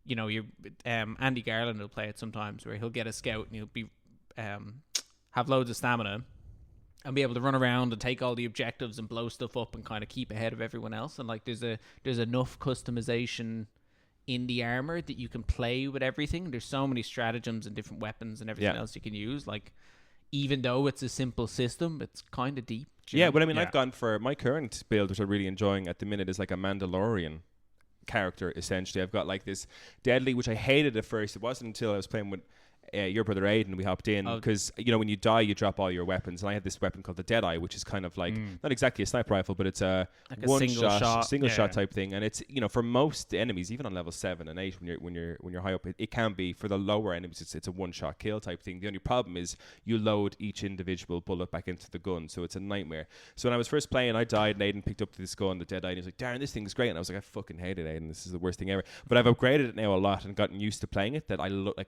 you Andy Garland will play it sometimes, where he'll get a scout and he'll be have loads of stamina and be able to run around and take all the objectives and blow stuff up and kind of keep ahead of everyone else. And there's enough customization in the armor that you can play with everything. There's so many stratagems and different weapons and everything else you can use. Even though it's a simple system, it's kind of deep. Yeah, but I mean, I've gone for my current build, which I'm really enjoying at the minute, is a Mandalorian character. Essentially, I've got this deadly, which I hated at first. It wasn't until I was playing with your brother Aiden, we hopped in, because when you die you drop all your weapons, and I had this weapon called the Deadeye, which is kind of not exactly a sniper rifle, but it's a one single shot type thing, and it's for most enemies, even on level 7 and 8, when you're high up, it can be, for the lower enemies, it's a one shot kill type thing. The only problem is you load each individual bullet back into the gun, so it's a nightmare. So when I was first playing, I died, and Aiden picked up this gun, the Deadeye, and he was like, Darren, this thing's great, and I was like, I fucking hate it, Aiden, this is the worst thing ever. But I've upgraded it now a lot and gotten used to playing it, that I look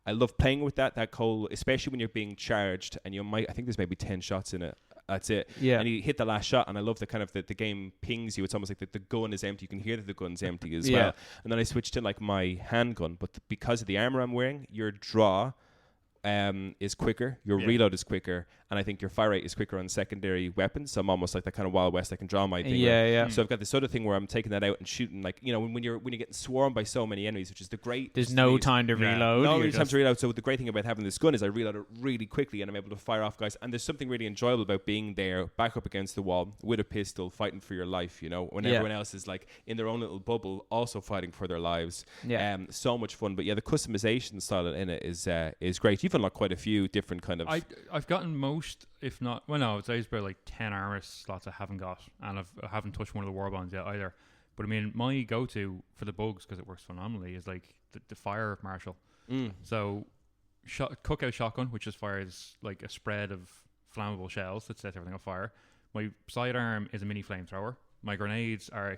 I love playing with that coal, especially when you're being charged, and I think there's maybe 10 shots in it. That's it. Yeah. And you hit the last shot, and I love the kind of the game pings you. It's almost like the gun is empty. You can hear that the gun's empty as well. And then I switched to my handgun, but because of the armor I'm wearing, your draw is quicker, your reload is quicker, and I think your fire rate is quicker on secondary weapons. So I'm almost like that kind of Wild West. I can draw my thing. Yeah. So I've got this sort of thing where I'm taking that out and shooting, when you're getting swarmed by so many enemies, which is the great. There's no time to reload. No time to reload. So the great thing about having this gun is I reload it really quickly, and I'm able to fire off guys. And there's something really enjoyable about being there, back up against the wall with a pistol, fighting for your life. When everyone else is in their own little bubble, also fighting for their lives. Yeah. So much fun. But the customization style in it is great. You've unlocked quite a few different kind of. I've gotten most, if not, I'd say it's about 10 armor slots I haven't got, and I haven't touched one of the war bonds yet either. But I mean, my go-to for the bugs, because it works phenomenally, is the fire marshal. So cookout shotgun, which just fires a spread of flammable shells that set everything on fire. My sidearm is a mini flamethrower. My grenades are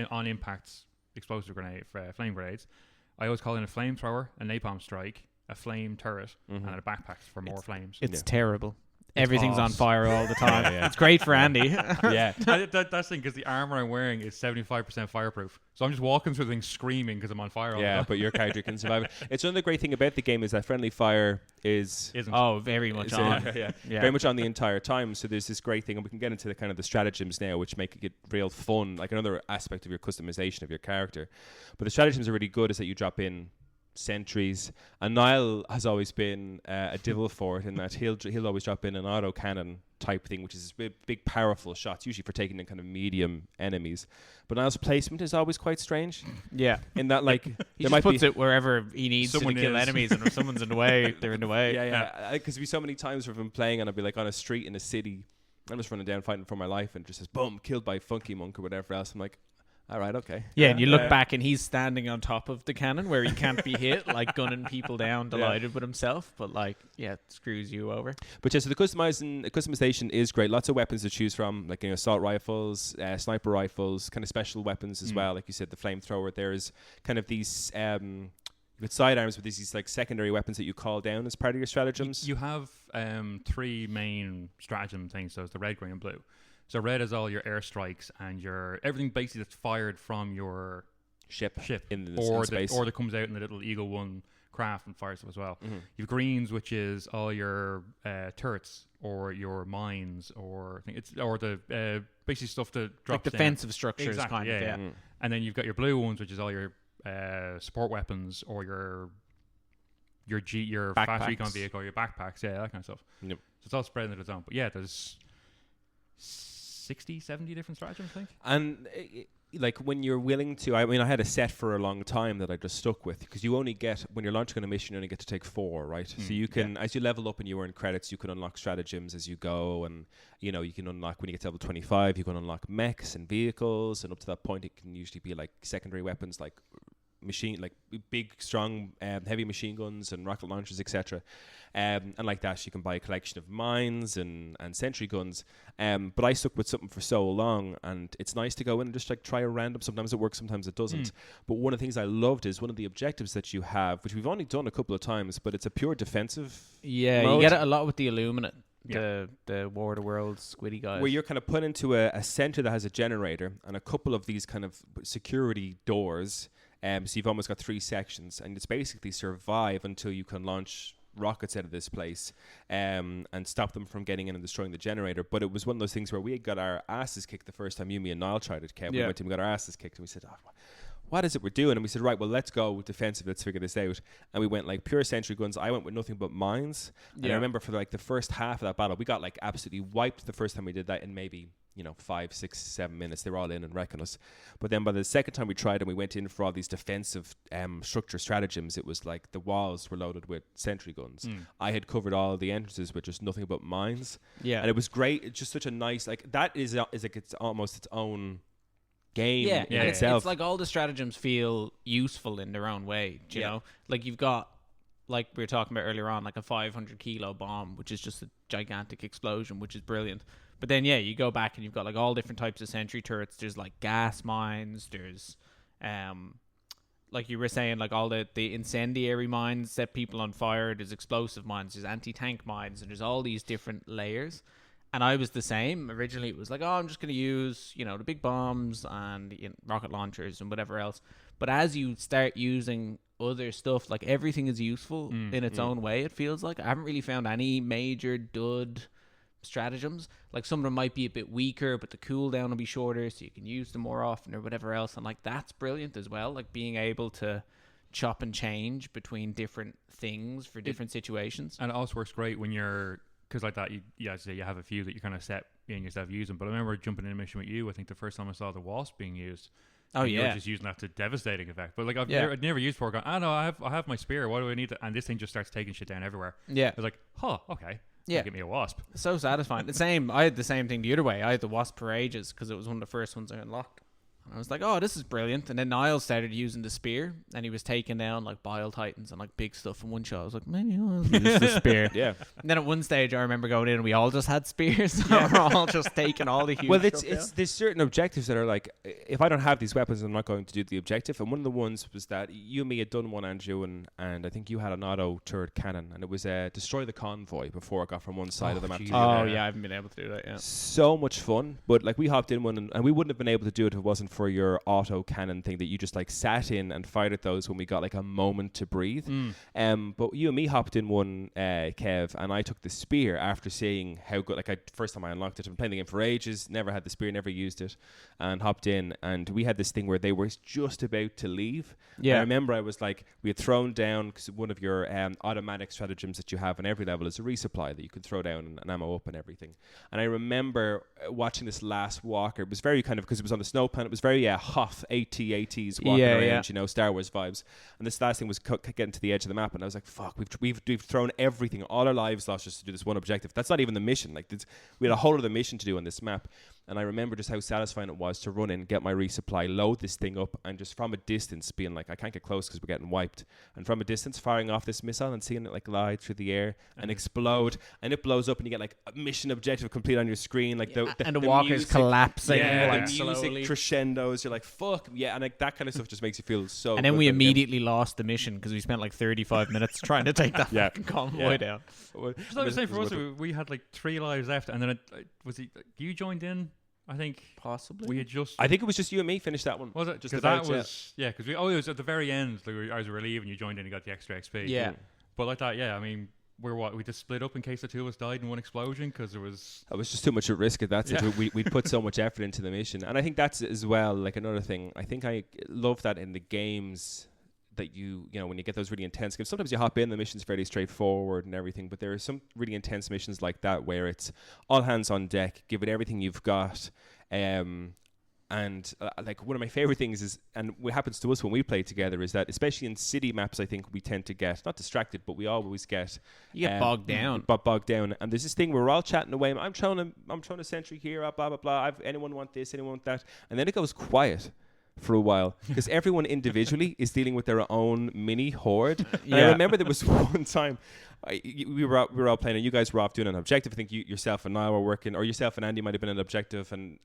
on impacts, explosive grenade, flame grenades. I always call in a flamethrower, a napalm strike, a flame turret, and a backpack for more flames. It's terrible. Everything's on fire all the time. It's great for Andy. That's the thing, because the armor I'm wearing is 75% fireproof. So I'm just walking through things screaming because I'm on fire all the time. But your character can survive it. It's another great thing about the game is that friendly fire isn't. Oh, very much on. Very much on the entire time. So there's this great thing, and we can get into the kind of the stratagems now, which make it real fun, another aspect of your customization of your character. But the stratagems are really good, is that you drop in sentries, and Niall has always been a devil for it, in that he'll always drop in an auto cannon type thing, which is big powerful shots, usually for taking in kind of medium enemies. But Niall's placement is always quite strange. In that he just puts it wherever he needs to kill enemies, and if someone's in the way, they're in the way. Because we so many times we've been playing, and I'll be on a street in a city, I'm just running down fighting for my life, and it just says boom, killed by Funky Monk or whatever else. I'm like, all right, okay. And you look back, and he's standing on top of the cannon where he can't be hit, gunning people down, delighted with himself. But it screws you over. But so the customization is great. Lots of weapons to choose from, assault rifles, sniper rifles, kind of special weapons as well. Like you said, the flamethrower. There's kind of these with sidearms, but these secondary weapons that you call down as part of your stratagems. You have 3 main stratagem things. So it's the red, green, and blue. So red is all your airstrikes and your everything basically that's fired from your ship in space, or that comes out in the little Eagle One craft and fires them as well. You have greens, which is all your turrets or your mines, or the basically stuff that drops defensive structures, exactly, kind of. And then you've got your blue ones, which is all your support weapons or your your fast recon vehicle, your backpacks, that kind of stuff. Yep. So it's all spread into its own. But yeah, there's 60, 70 different stratagems, I think. And like when you're willing to, I mean, I had a set for a long time that I just stuck with, because you only get, when you're launching on a mission, you only get to take 4, right? So you can, as you level up and you earn credits, you can unlock stratagems as you go, and you know, you can unlock, when you get to level 25, you can unlock mechs and vehicles, and up to that point it can usually be like secondary weapons like big strong heavy machine guns and rocket launchers, etc. And like that you can buy a collection of mines and sentry guns, but I stuck with something for so long, and it's nice to go in and just like try a random. Sometimes it works, sometimes it doesn't. But one of the things I loved is one of the objectives that you have, which we've only done a couple of times, but it's a pure defensive mode. You get it a lot with the Illuminate, the War of the Worlds squiddy guys, where you're kind of put into a center that has a generator and a couple of these kind of security doors. So you've almost got 3 sections, and it's basically survive until you can launch rockets out of this place and stop them from getting in and destroying the generator. But it was one of those things where we had got our asses kicked the first time me and Niall tried it, Kev. We went in, we got our asses kicked, and we said, what is it we're doing? And we said, right, well, let's go defensive, let's figure this out. And we went like pure sentry guns. I went with nothing but mines. And I remember for like the first half of that battle, we got like absolutely wiped the first time we did that in maybe 5, 6, 7 minutes. They were all in and wrecking us. But then by the second time we tried and we went in for all these defensive structure stratagems, it was like the walls were loaded with sentry guns. I had covered all the entrances with just nothing but mines. And it was great. It's just such a nice, like, that is like it's almost its own game in itself. It's like all the stratagems feel useful in their own way. Do you know? Like you've got, like we were talking about earlier on, like a 500 kilo bomb, which is just a gigantic explosion, which is brilliant. But then, you go back and you've got like all different types of sentry turrets. There's like gas mines. There's, like you were saying, like all the incendiary mines set people on fire. There's explosive mines. There's anti-tank mines. And there's all these different layers. And I was the same. Originally, it was like, I'm just going to use, the big bombs and rocket launchers and whatever else. But as you start using other stuff, like everything is useful in its own way, it feels like. I haven't really found any major dud stratagems. Like some of them might be a bit weaker, but the cooldown will be shorter, so you can use them more often or whatever else. And like that's brilliant as well. Like being able to chop and change between different things for different situations. And it also works great when you're, because like that, you have a few that you kind of set in yourself using. But I remember jumping in a mission with you. I think the first time I saw the Wasp being used. Oh yeah, you're just using that to devastating effect. But like I'd never used before. Going, no, I have my spear. What do I need to? And this thing just starts taking shit down everywhere. Yeah, I was like, okay. Yeah, give me a Wasp. So satisfying. The same. I had the same thing the other way. I had the Wasp for ages because it was one of the first ones I unlocked. And I was like, this is brilliant. And then Niall started using the spear, and he was taking down like Bile Titans and like big stuff in one shot. I was like, maybe I'll use the spear. And then at one stage, I remember going in, and we all just had spears. So we're all just taking all the huge. Well, there's certain objectives that are like, if I don't have these weapons, I'm not going to do the objective. And one of the ones was that you and me had done one, Andrew, and I think you had an auto turret cannon, and it was destroy the convoy before it got from one side of the map to the other. I haven't been able to do that. Yeah, so much fun. But like we hopped in one, and we wouldn't have been able to do it if it wasn't for your auto cannon thing that you just like sat in and fired at those when we got like a moment to breathe. But you and me hopped in one, Kev, and I took the spear after seeing how good, like first time I unlocked it, I've been playing the game for ages, never had the spear, never used it, and hopped in, and we had this thing where they were just about to leave. I remember I was like, we had thrown down, because one of your automatic stratagems that you have on every level is a resupply that you can throw down and ammo up and everything. And I remember watching this last walker. It was very kind of, because it was on the snow planet, it was very Hoth AT-ATs walking around, Star Wars vibes. And this last thing was getting to the edge of the map, and I was like, fuck, we've thrown everything, all our lives lost just to do this one objective. That's not even the mission. Like we had a whole other mission to do on this map. And I remember just how satisfying it was to run in, get my resupply, load this thing up, and just from a distance being like, I can't get close because we're getting wiped. And from a distance firing off this missile and seeing it like glide through the air and explode, and it blows up, and you get like a mission objective complete on your screen, like the walker's music, collapsing, like the music crescendos. You're like, fuck yeah, and like that kind of stuff just makes you feel so. And then we immediately lost the mission because we spent like 35 minutes trying to take that fucking convoy down. Just like I was saying, for us, we had like 3 lives left, and then you joined in. I think possibly we had just. I think it was just you and me finished that one. Was it? Because that was because we. It was at the very end. Like I was relieved, and you joined in and got the extra XP. Yeah, but like that, I mean, we just split up in case the two of us died in one explosion because it was. It was just too much at risk at that stage. We'd put so much effort into the mission, and I think that's as well like another thing. I think I love that in the games that you know, when you get those really intense games, sometimes you hop in, the mission's fairly straightforward and everything, but there are some really intense missions like that where it's all hands on deck, give it everything you've got. And like one of my favorite things is, and what happens to us when we play together, is that especially in city maps, I think we tend to get not distracted, but we always get bogged down. Bogged down. And there's this thing where we're all chatting away. I'm throwing a sentry here, blah blah blah. Anyone want this? Anyone want that? And then it goes quiet for a while because everyone individually is dealing with their own mini horde. And I remember there was one time we were all playing and you guys were off doing an objective. I think yourself and Niall were working, or yourself and Andy might have been an objective, and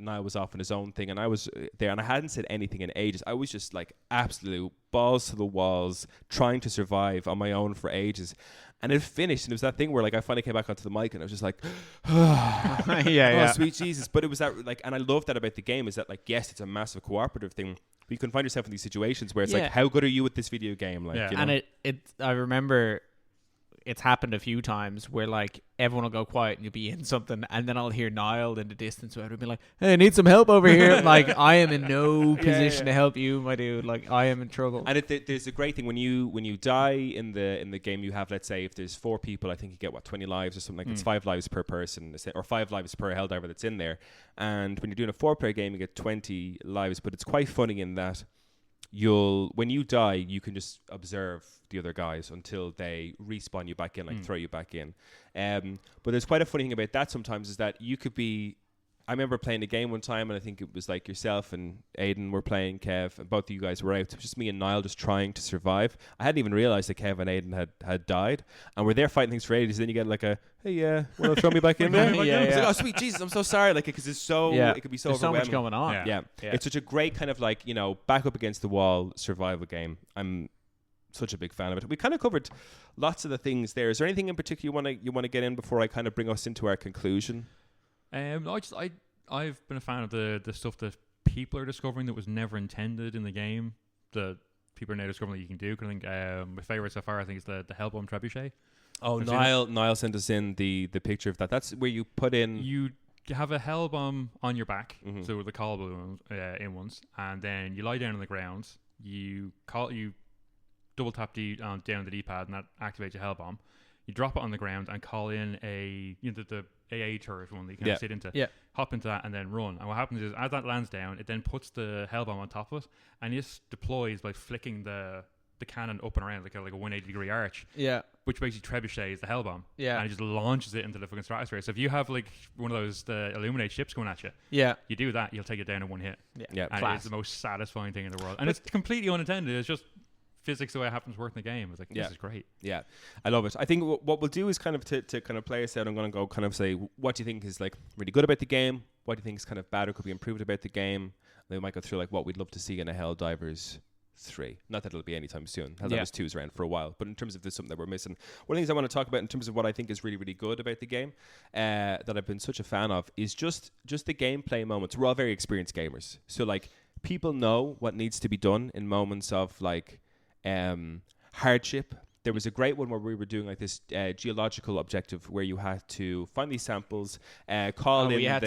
Niall was off on his own thing, and I was there, and I hadn't said anything in ages. I was just like absolute balls to the walls trying to survive on my own for ages. And it finished, and it was that thing where like I finally came back onto the mic and I was just like, oh sweet Jesus. But it was that like, and I love that about the game is that like, yes, it's a massive cooperative thing, but you can find yourself in these situations where it's like, how good are you at this video game? Like, you know? And I remember it's happened a few times where like everyone will go quiet and you'll be in something, and then I'll hear Niall in the distance where I'll be like, hey, I need some help over here. Like, I am in no position to help you, my dude. Like, I am in trouble. And there's a great thing when you die in the game. You have, let's say, if there's 4 people, I think you get 20 lives or something. Like it's 5 lives per person, or 5 lives per Helldiver that's in there. And when you're doing a 4-player game, you get 20 lives. But it's quite funny in that when you die, you can just observe the other guys until they respawn you back in, like throw you back in. But there's quite a funny thing about that sometimes is that you could be. I remember playing a game one time, and I think it was like yourself and Aidan were playing, Kev, and both of you guys were out. It was just me and Niall just trying to survive. I hadn't even realised that Kev and Aidan had died, and we're there fighting things for ages. Then you get like a, hey, want to throw me back in there? It's like, oh, sweet Jesus, I'm so sorry. Like, because it's so, it could be so There's overwhelming. so much going on. Yeah. It's such a great kind of like, you know, back up against the wall survival game. I'm such a big fan of it. We kind of covered lots of the things there. Is there anything in particular you want to get in before I kind of bring us into our conclusion? I've been a fan of the stuff that people are discovering that was never intended in the game, that people are now discovering that you can do. I think my favourite so far, I think, is the Hellbomb Trebuchet. Oh, Niall sent us in the picture of that. That's where you put in... You have a Hellbomb on your back, so with the collarbone in ones, and then you lie down on the ground, you double tap down the D-pad, and that activates your Hellbomb. You drop it on the ground and call in the AA turret one that you can sit into. Hop into that and then run. And what happens is, as that lands down, it then puts the Hellbomb on top of it, and it just deploys by flicking the cannon up and around like a 180-degree arch. Yeah. Which basically trebuchets the Hellbomb. Yeah. And it just launches it into the fucking stratosphere. So if you have like one of those the Illuminate ships going at you, you do that, you'll take it down in one hit. Yeah. And it's the most satisfying thing in the world. And it's completely unintended. It's just physics the way it happens to work in the game. It's like, this is great. Yeah, I love it. I think what we'll do is kind of to kind of play us out, I'm going to go kind of say, what do you think is like really good about the game? What do you think is kind of bad or could be improved about the game? Then we might go through like what we'd love to see in a Helldivers 3. Not that it'll be anytime soon. Helldivers 2 is around for a while. But in terms of there's something that we're missing, one of the things I want to talk about in terms of what I think is really, really good about the game that I've been such a fan of is just the gameplay moments. We're all very experienced gamers. So like people know what needs to be done in moments of like hardship. There was a great one where we were doing like this geological objective where you had to find these samples, you had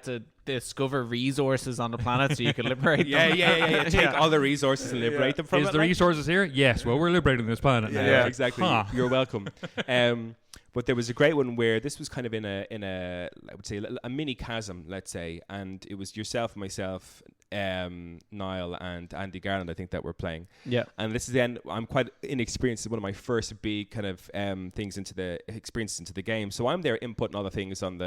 to discover resources on the planet so you could liberate them. Take all the resources and liberate them from it. Is the resources here? Yes. Well, we're liberating this planet. Yeah, exactly. You're welcome. But there was a great one where this was kind of in a I would say a mini chasm, let's say, and it was yourself, myself, Niall, and Andy Garland, I think, that were playing. Yeah. And this is then I'm quite inexperienced. It's one of my first big kind of things into the game. So I'm there inputting all the things on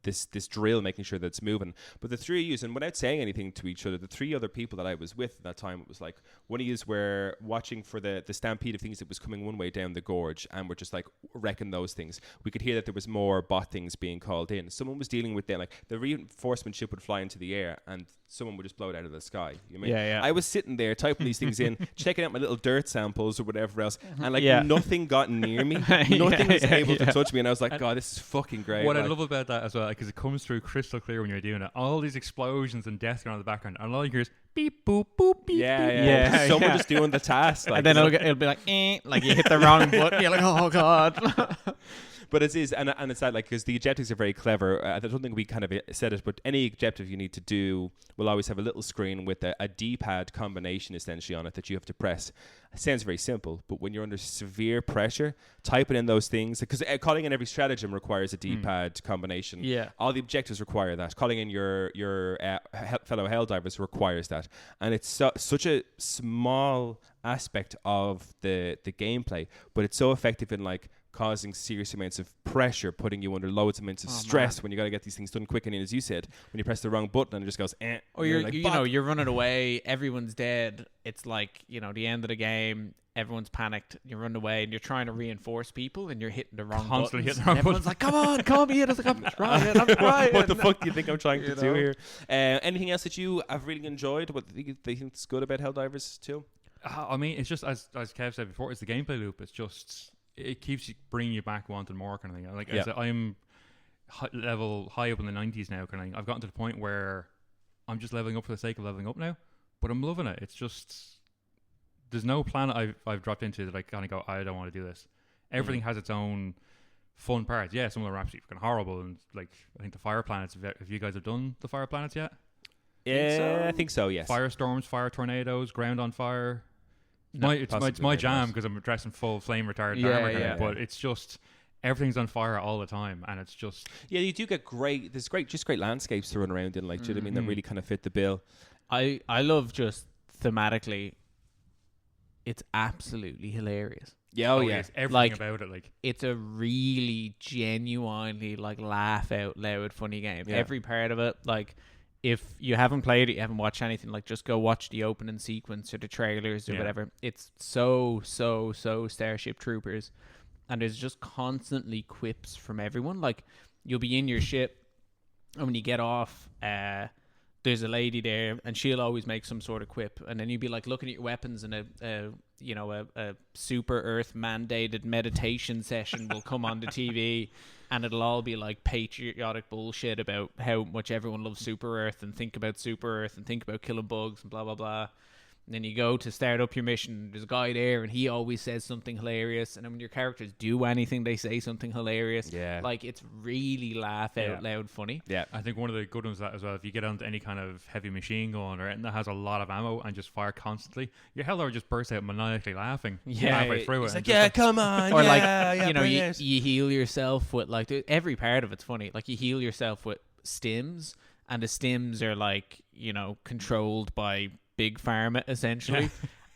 this drill, making sure that it's moving. But the three of you, and without saying anything to each other, the 3 other people that I was with at that time, it was like one of you were watching for the stampede of things that was coming one way down the gorge, and we're just like wrecking those things. We could hear that there was more bot things being called in. Someone was dealing with them, like the reinforcement ship would fly into the air and someone would just blow it out of the sky. You know what I mean? I was sitting there typing these things in, checking out my little dirt samples or whatever else, and like nothing got near me. Nothing was able to touch me, and I was like, God, this is fucking great. What I love about that as well, because it comes through crystal clear when you're doing it. All these explosions and death going on in the background, and all you hear is beep boop boop beep. Yeah. Someone just doing the task, like, and then it'll be like, like you hit the wrong button. You're like, oh god. But it is, and it's that, like, because the objectives are very clever. I don't think we kind of said it, but any objective you need to do will always have a little screen with a D-pad combination essentially on it that you have to press. It sounds very simple, but when you're under severe pressure, typing in those things, because calling in every stratagem requires a D-pad combination. Yeah. All the objectives require that. Calling in your fellow Helldivers requires that. And it's such a small aspect of the gameplay, but it's so effective in, like, causing serious amounts of pressure, putting you under loads of amounts of stress when you got to get these things done quick. And as you said, when you press the wrong button and it just goes, or you're like, you're running away, everyone's dead. It's like, the end of the game, everyone's panicked, you run away, and you're trying to reinforce people, and you're hitting the wrong Constantly buttons. hitting the wrong Everyone's like, come on, call me in. It's like, I'm trying. What the fuck do you think I'm trying to do here? Anything else that you have really enjoyed? What you think is good about Helldivers too? I mean, it's just as Kev said before, it's the gameplay loop. It's just, it keeps bringing you back wanting more kind of thing. Like, I'm high up in the 90s now kind of thing. I've gotten to the point where I'm just leveling up for the sake of leveling up now, but I'm loving it. It's just, there's no planet I've dropped into that I kind of go, I don't want to do this. Everything has its own fun parts. Yeah, some of them are absolutely fucking horrible, and like, I think the fire planets, have you guys have done the fire planets yet? Yeah, I think so, yes. Firestorms, fire tornadoes, ground on fire. It's my jam because I'm dressed in full flame retardant armor, but it's just everything's on fire all the time, and it's just you do get great landscapes to run around in, like, do you know what I mean, that really kind of fit the bill. I love just thematically, it's absolutely hilarious. Yes, everything like, about it, like, it's a really genuinely, like, laugh out loud funny game. Every part of it, like, if you haven't played it, you haven't watched anything, like, just go watch the opening sequence or the trailers or whatever. It's so Starship Troopers, and there's just constantly quips from everyone. Like, you'll be in your ship, and when you get off, there's a lady there, and she'll always make some sort of quip, and then you'll be like looking at your weapons, and a super Earth mandated meditation session will come on the TV, and it'll all be like patriotic bullshit about how much everyone loves Super Earth and think about Super Earth and think about killing bugs and blah blah blah. And then you go to start up your mission, there's a guy there, and he always says something hilarious, and then when your characters do anything, they say something hilarious. Like, it's really laugh out loud funny. I think one of the good ones that as well, if you get onto any kind of heavy machine gun or anything that has a lot of ammo and just fire constantly, your Helldivers just bursts out maniacally laughing halfway through it. It's like, come on. Or you heal yourself with, like, every part of it's funny. Like, you heal yourself with stims, and the stims are, like, controlled by Big Pharma, essentially.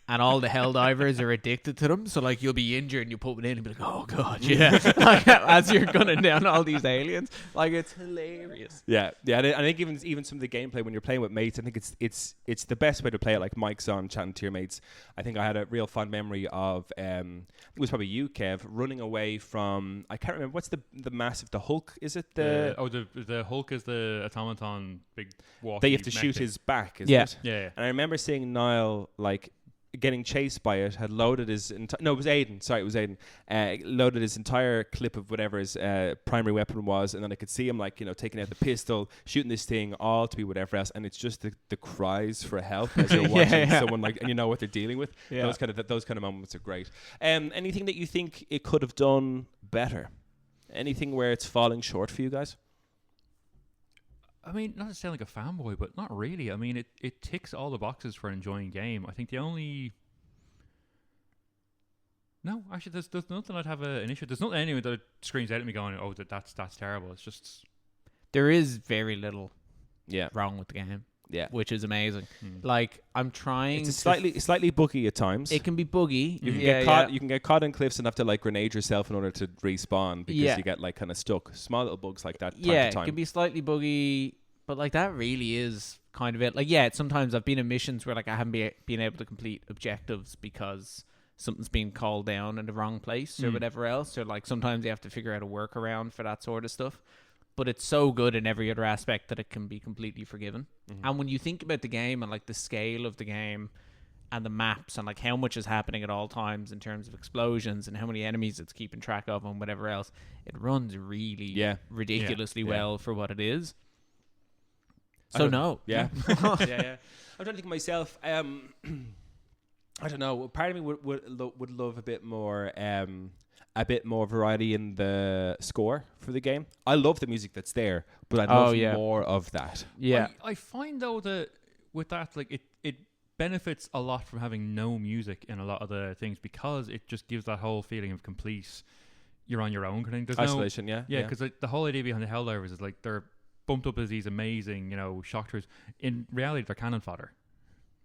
And all the Helldivers are addicted to them, so, like, you'll be injured and you put it in and be like, oh god, like, as you're gunning down all these aliens, like, it's hilarious. And I think even some of the gameplay when you're playing with mates, I think it's the best way to play it. Like, mic's on, chatting to your mates. I think I had a real fond memory of it was probably you, Kev, running away from, I can't remember, what's the massive, the Hulk, is it the Hulk is the automaton big walkie that you have to shoot his back, isn't it? And I remember seeing Niall, like, getting chased by it, had loaded his it was Aiden loaded his entire clip of whatever his primary weapon was, and then I could see him, like, taking out the pistol, shooting this thing, all to be whatever else, and it's just the cries for help as you're watching someone, like, and you know what they're dealing with. Those kind of moments are great. Anything that you think it could have done better? Anything where it's falling short for you guys? I mean, not to sound like a fanboy, but not really. I mean, it ticks all the boxes for an enjoying game. I think the only... No, actually, there's nothing I'd have an issue. There's nothing anyway that screams out at me going, oh, that's terrible. It's just... There is very little wrong with the game. Which is amazing. Like, I'm trying. It's slightly buggy at times. It can be buggy. You can get caught in cliffs and have to, like, grenade yourself in order to respawn because you get, like, kind of stuck. Small little bugs like that. Time to time. It can be slightly buggy, but, like, that really is kind of it. Like, sometimes I've been in missions where, like, I haven't been able to complete objectives because something's been called down in the wrong place or whatever else. Or, like, sometimes you have to figure out a workaround for that sort of stuff. But it's so good in every other aspect that it can be completely forgiven. And when you think about the game and, like, the scale of the game and the maps and, like, how much is happening at all times in terms of explosions and how many enemies it's keeping track of and whatever else, it runs really ridiculously well for what it is. So no. Yeah. yeah. I'm trying to think of myself. I don't know. Part of me would love a bit more variety in the score for the game. I love the music that's there, but I'd love more of that. Yeah. I find though that with that, like it benefits a lot from having no music in a lot of the things, because it just gives that whole feeling of complete. You're on your own kind of thing. There's isolation. Yeah, because like, the whole idea behind the Helldivers is like they're bumped up as these amazing, shock troopers. In reality, they're cannon fodder.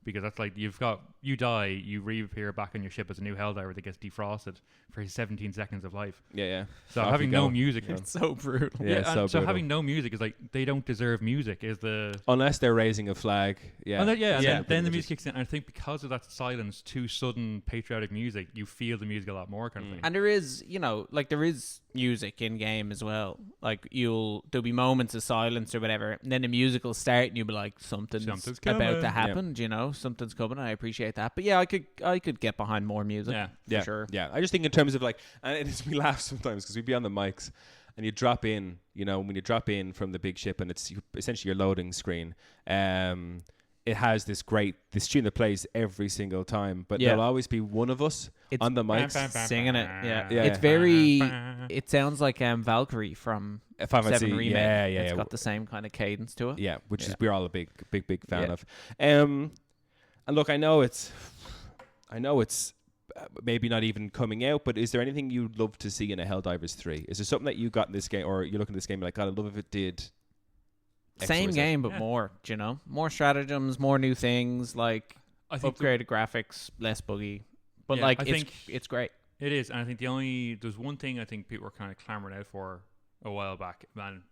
Because that's like, you die, you reappear back on your ship as a new Helldiver that gets defrosted for his 17 seconds of life. Yeah. So having no music. It's so brutal. Yeah, so having no music is like, they don't deserve music, unless they're raising a flag. Yeah. Then the music kicks in. And I think because of that silence to sudden patriotic music, you feel the music a lot more kind of thing. And there is, there is music in game as well. Like there'll be moments of silence or whatever, and then the music will start and you'll be like, something's about to happen, something's coming. I appreciate that. But yeah, I could get behind more music. For sure. Yeah. I just think in terms of like, and it makes me laugh sometimes because we'd be on the mics and you drop in, when you drop in from the big ship and it's essentially your loading screen. It has this tune that plays every single time, but there'll always be one of us on the mics singing it. Yeah. It's very. It sounds like Valkyrie from 7 Remake. Yeah. It's got the same kind of cadence to it. Yeah, which is we're all a big fan of. And look, I know it's maybe not even coming out, but is there anything you'd love to see in a Helldivers 3? Is there something that you got in this game, or you're looking at this game like, God, I'd love if it did? Same game, but more, more stratagems, more new things, like upgraded graphics, less buggy. But I think it's great. It is, and I think there's one thing I think people were kind of clamoring out for a while back, and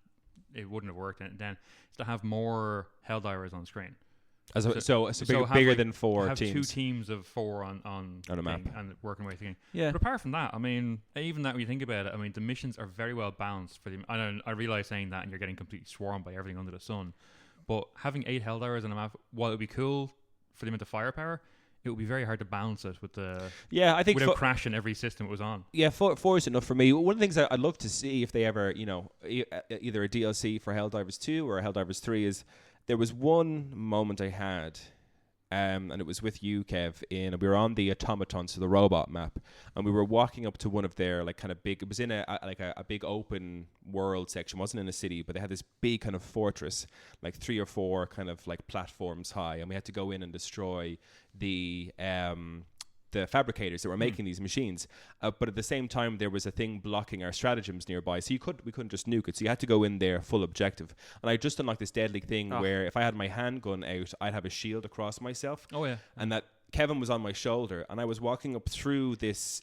it wouldn't have worked then, is to have more Helldivers on screen. Bigger than 4 have teams. 2 teams of 4 on a map and working away thing. Yeah. But apart from that, I mean, even that when you think about it, I mean, the missions are very well balanced for them. I realize saying that, and you're getting completely swarmed by everything under the sun. But having 8 Helldivers on a map, while it would be cool for them into firepower, it would be very hard to balance it with I think without crashing every system it was on. Yeah, 4 is enough for me. One of the things I'd love to see if they ever, either a DLC for Helldivers 2 or Helldivers 3 is, there was one moment I had, and it was with you, Kev, we were on the automaton, so the robot map, and we were walking up to one of their like kind of big, it was in a big open world section, it wasn't in a city, but they had this big kind of fortress, like 3 or 4 kind of like platforms high, and we had to go in and destroy the fabricators that were making these machines, but at the same time there was a thing blocking our stratagems nearby, so we couldn't just nuke it, so you had to go in there full objective. And I just unlocked this deadly thing where if I had my handgun out, I'd have a shield across myself. And that Kevin was on my shoulder, and I was walking up through this,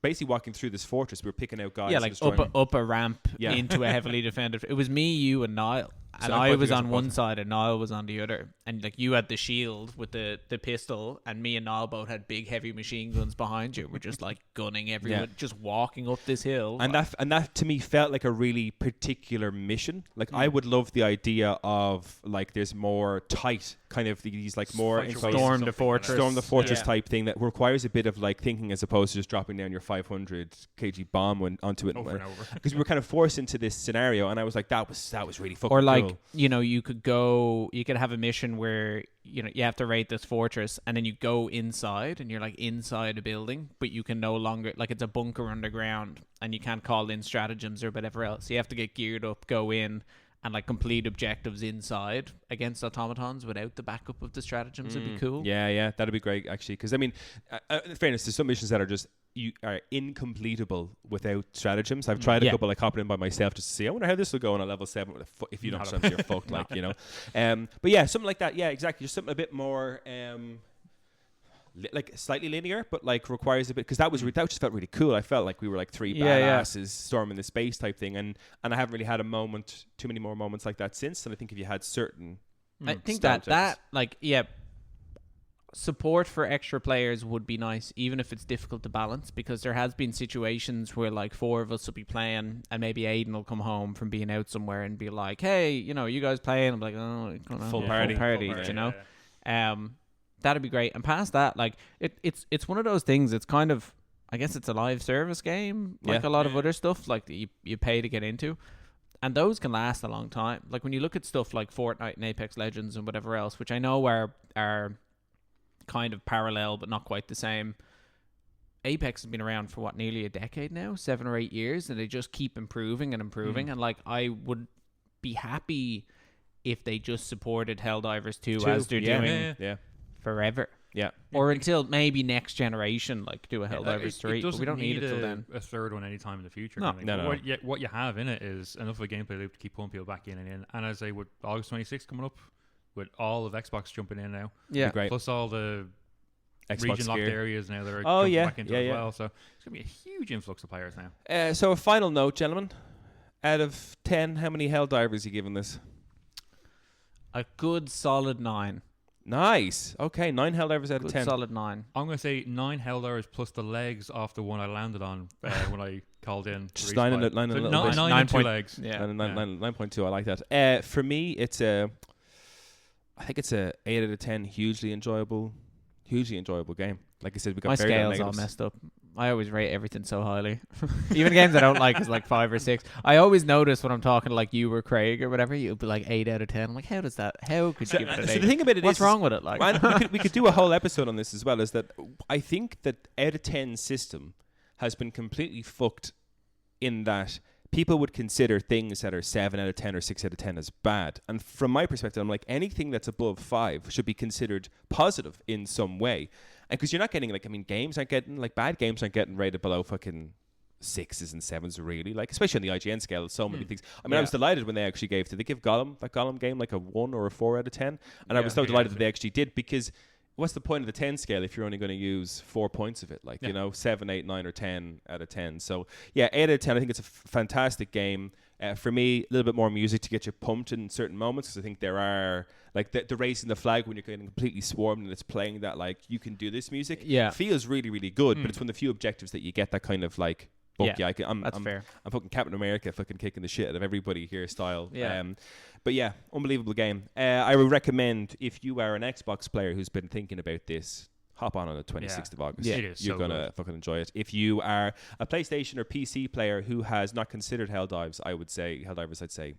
basically walking through this fortress. We were picking out guys. Yeah, like up a ramp into a heavily defended. It was me, you, and Niall. And I was on one side and Niall was on the other. And like you had the shield with the pistol, and me and Niall both had big heavy machine guns behind you. We're just like gunning everyone, just walking up this hill. And that to me felt like a really particular mission. Like I would love the idea of like there's more tight kind of these like more storm the fortress type thing that requires a bit of like thinking as opposed to just dropping down your 500 kg bomb onto it over and over. Because we were kind of forced into this scenario, and I was like, that was really fucking cool. Or like cool. You could have a mission where you have to raid this fortress, and then you go inside and you're like inside a building, but you can no longer, like, it's a bunker underground and you can't call in stratagems or whatever else. You have to get geared up, go in and like complete objectives inside against automatons without the backup of the stratagems. Would be cool. Yeah, that'd be great actually, because I mean, in fairness, there's some missions that are just incompletable without stratagems. I've tried a couple, like hopping in by myself just to see, I wonder how this will go on a level 7 if you don't have you're fucked, like, but yeah, something like that. Yeah, exactly. Just something a bit more like slightly linear, but like requires a bit, because that just felt really cool. I felt like we were like 3 badasses storming the space type thing, and I haven't really had too many more moments like that since. And I think if you had certain, I think that like support for extra players would be nice, even if it's difficult to balance, because there has been situations where like 4 of us will be playing and maybe Aiden will come home from being out somewhere and be like, hey, you guys playing? I'm like, oh, full party, that'd be great. And past that, like it's one of those things, it's kind of, I guess it's a live service game, like a lot of other stuff like that you pay to get into. And those can last a long time. Like when you look at stuff like Fortnite and Apex Legends and whatever else, which I know are kind of parallel but not quite the same. Apex has been around for nearly a decade now, 7 or 8 years, and they just keep improving and improving. And like I would be happy if they just supported Helldivers 2 as they're doing forever. Yeah. Or until maybe next generation, like do a Helldivers 3. But we don't need it till then. A third one anytime in the future. No. No. What you have in it is enough of a gameplay loop to keep pulling people back in and in. And as I say, with August 26th coming up, with all of Xbox jumping in now, great. Plus all the Xbox region-locked gear. areas now that are jumping back into as well. So it's going to be a huge influx of players now. So a final note, gentlemen. Out of 10, how many Helldivers are you giving this? A good solid 9. Nice. Okay, 9 Helldivers out of 10. Solid 9. I'm going to say 9 Helldivers plus the legs off the one I landed on when I called in. Just 9 and a little bit. 9 and 2 legs. Yeah. 9.2. I like that. For me, it's I think it's a 8 out of 10. Hugely enjoyable game. Like I said, we got my very scale's all messed up. I always rate everything so highly. Even games I don't like is like 5 or 6. I always notice when I'm talking to like you or Craig or whatever, you'll be like 8 out of 10. I'm like, how could you give it an 8? So the thing about it what's wrong with it? Like, we could do a whole episode on this as well. Is that I think that out of 10 system has been completely fucked in that people would consider things that are 7 out of 10 or 6 out of 10 as bad. And from my perspective, I'm like, anything that's above 5 should be considered positive in some way. And because you're not getting, bad games aren't getting rated below fucking 6s and 7s really. Like, especially on the IGN scale, so many things. I mean, I was delighted when they actually did they give that Gollum game like a 1 or a 4 out of 10? And I was so delighted that they actually did, because what's the point of the 10 scale if you're only going to use 4 points of it? 7, 8, 9, or 10 out of 10. So, 8 out of 10, I think it's a fantastic game. For me, a little bit more music to get you pumped in certain moments, because I think there are, like, the raising the flag when you're getting completely swarmed and it's playing that, like, you can do this music. Yeah. Feels really, really good, but it's one of the few objectives that you get that kind of, like, that's I'm fair. I'm fucking Captain America, fucking kicking the shit out of everybody here style. Yeah. But yeah, unbelievable game. I would recommend, if you are an Xbox player who's been thinking about this, hop on the 26th of August. Yeah. It is You're so going to good. fucking enjoy it. If you are a PlayStation or PC player who has not considered Helldivers, I'd say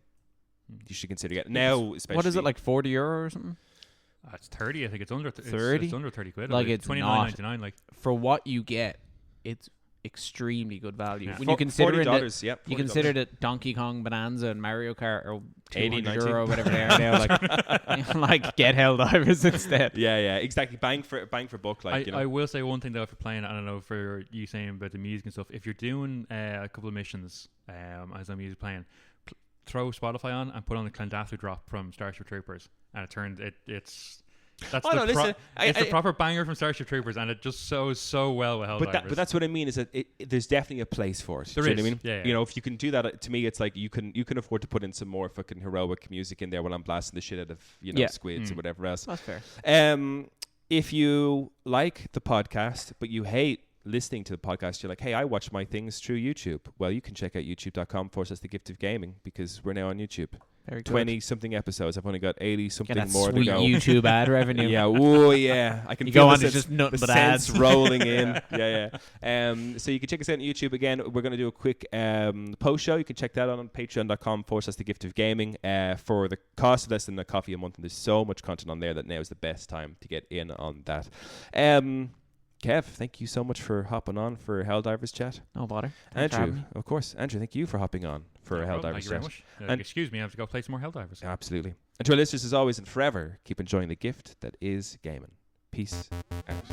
you should consider it. Now, especially. what is it, like €40 or something? It's 30. I think it's under 30. It's under 30 quid. Like, it's $29.99. Like, for what you get, it's extremely good value. Yeah. When you consider $40, it, you $40. consider that Donkey Kong Bonanza and Mario Kart are 80, €200 or whatever they are now. Like get Helldivers instead. Yeah, exactly. Bang for buck. I will say one thing though, if you're playing, I don't know, for you saying about the music and stuff, if you're doing a couple of missions as I'm usually playing, throw Spotify on and put on the Clondathu drop from Starship Troopers, and it's the proper banger from Starship Troopers, and it just sows so well with Helldivers. But that's what I mean, is that there's definitely a place for it. There Do you is. know what I mean? Yeah. You know, if you can do that, to me, it's like you can afford to put in some more fucking heroic music in there while I'm blasting the shit out of squids or whatever else. That's fair. If you like the podcast but you hate listening to the podcast, you're like, hey, I watch my things through YouTube. Well, you can check out youtube.com/thegiftofgaming, because we're now on YouTube. Very good. 20-something episodes. I've only got 80-something more to sweet go. YouTube ad revenue. Yeah, oh yeah. I can you feel go on, the it's just nothing the but sense ads. rolling in. Yeah. So you can check us out on YouTube. Again, we're going to do a quick post show. You can check that out on patreon.com/thegiftofgaming for the cost of less than a coffee a month. And there's so much content on there that now is the best time to get in on that. Kev, thank you so much for hopping on for Helldivers chat. No bother. Andrew, of course. Andrew, thank you for hopping on for Thank Helldivers you very chat. much. And Excuse me, I have to go play some more Helldivers. Absolutely. And to our listeners, as always and forever, keep enjoying the gift that is gaming. Peace out.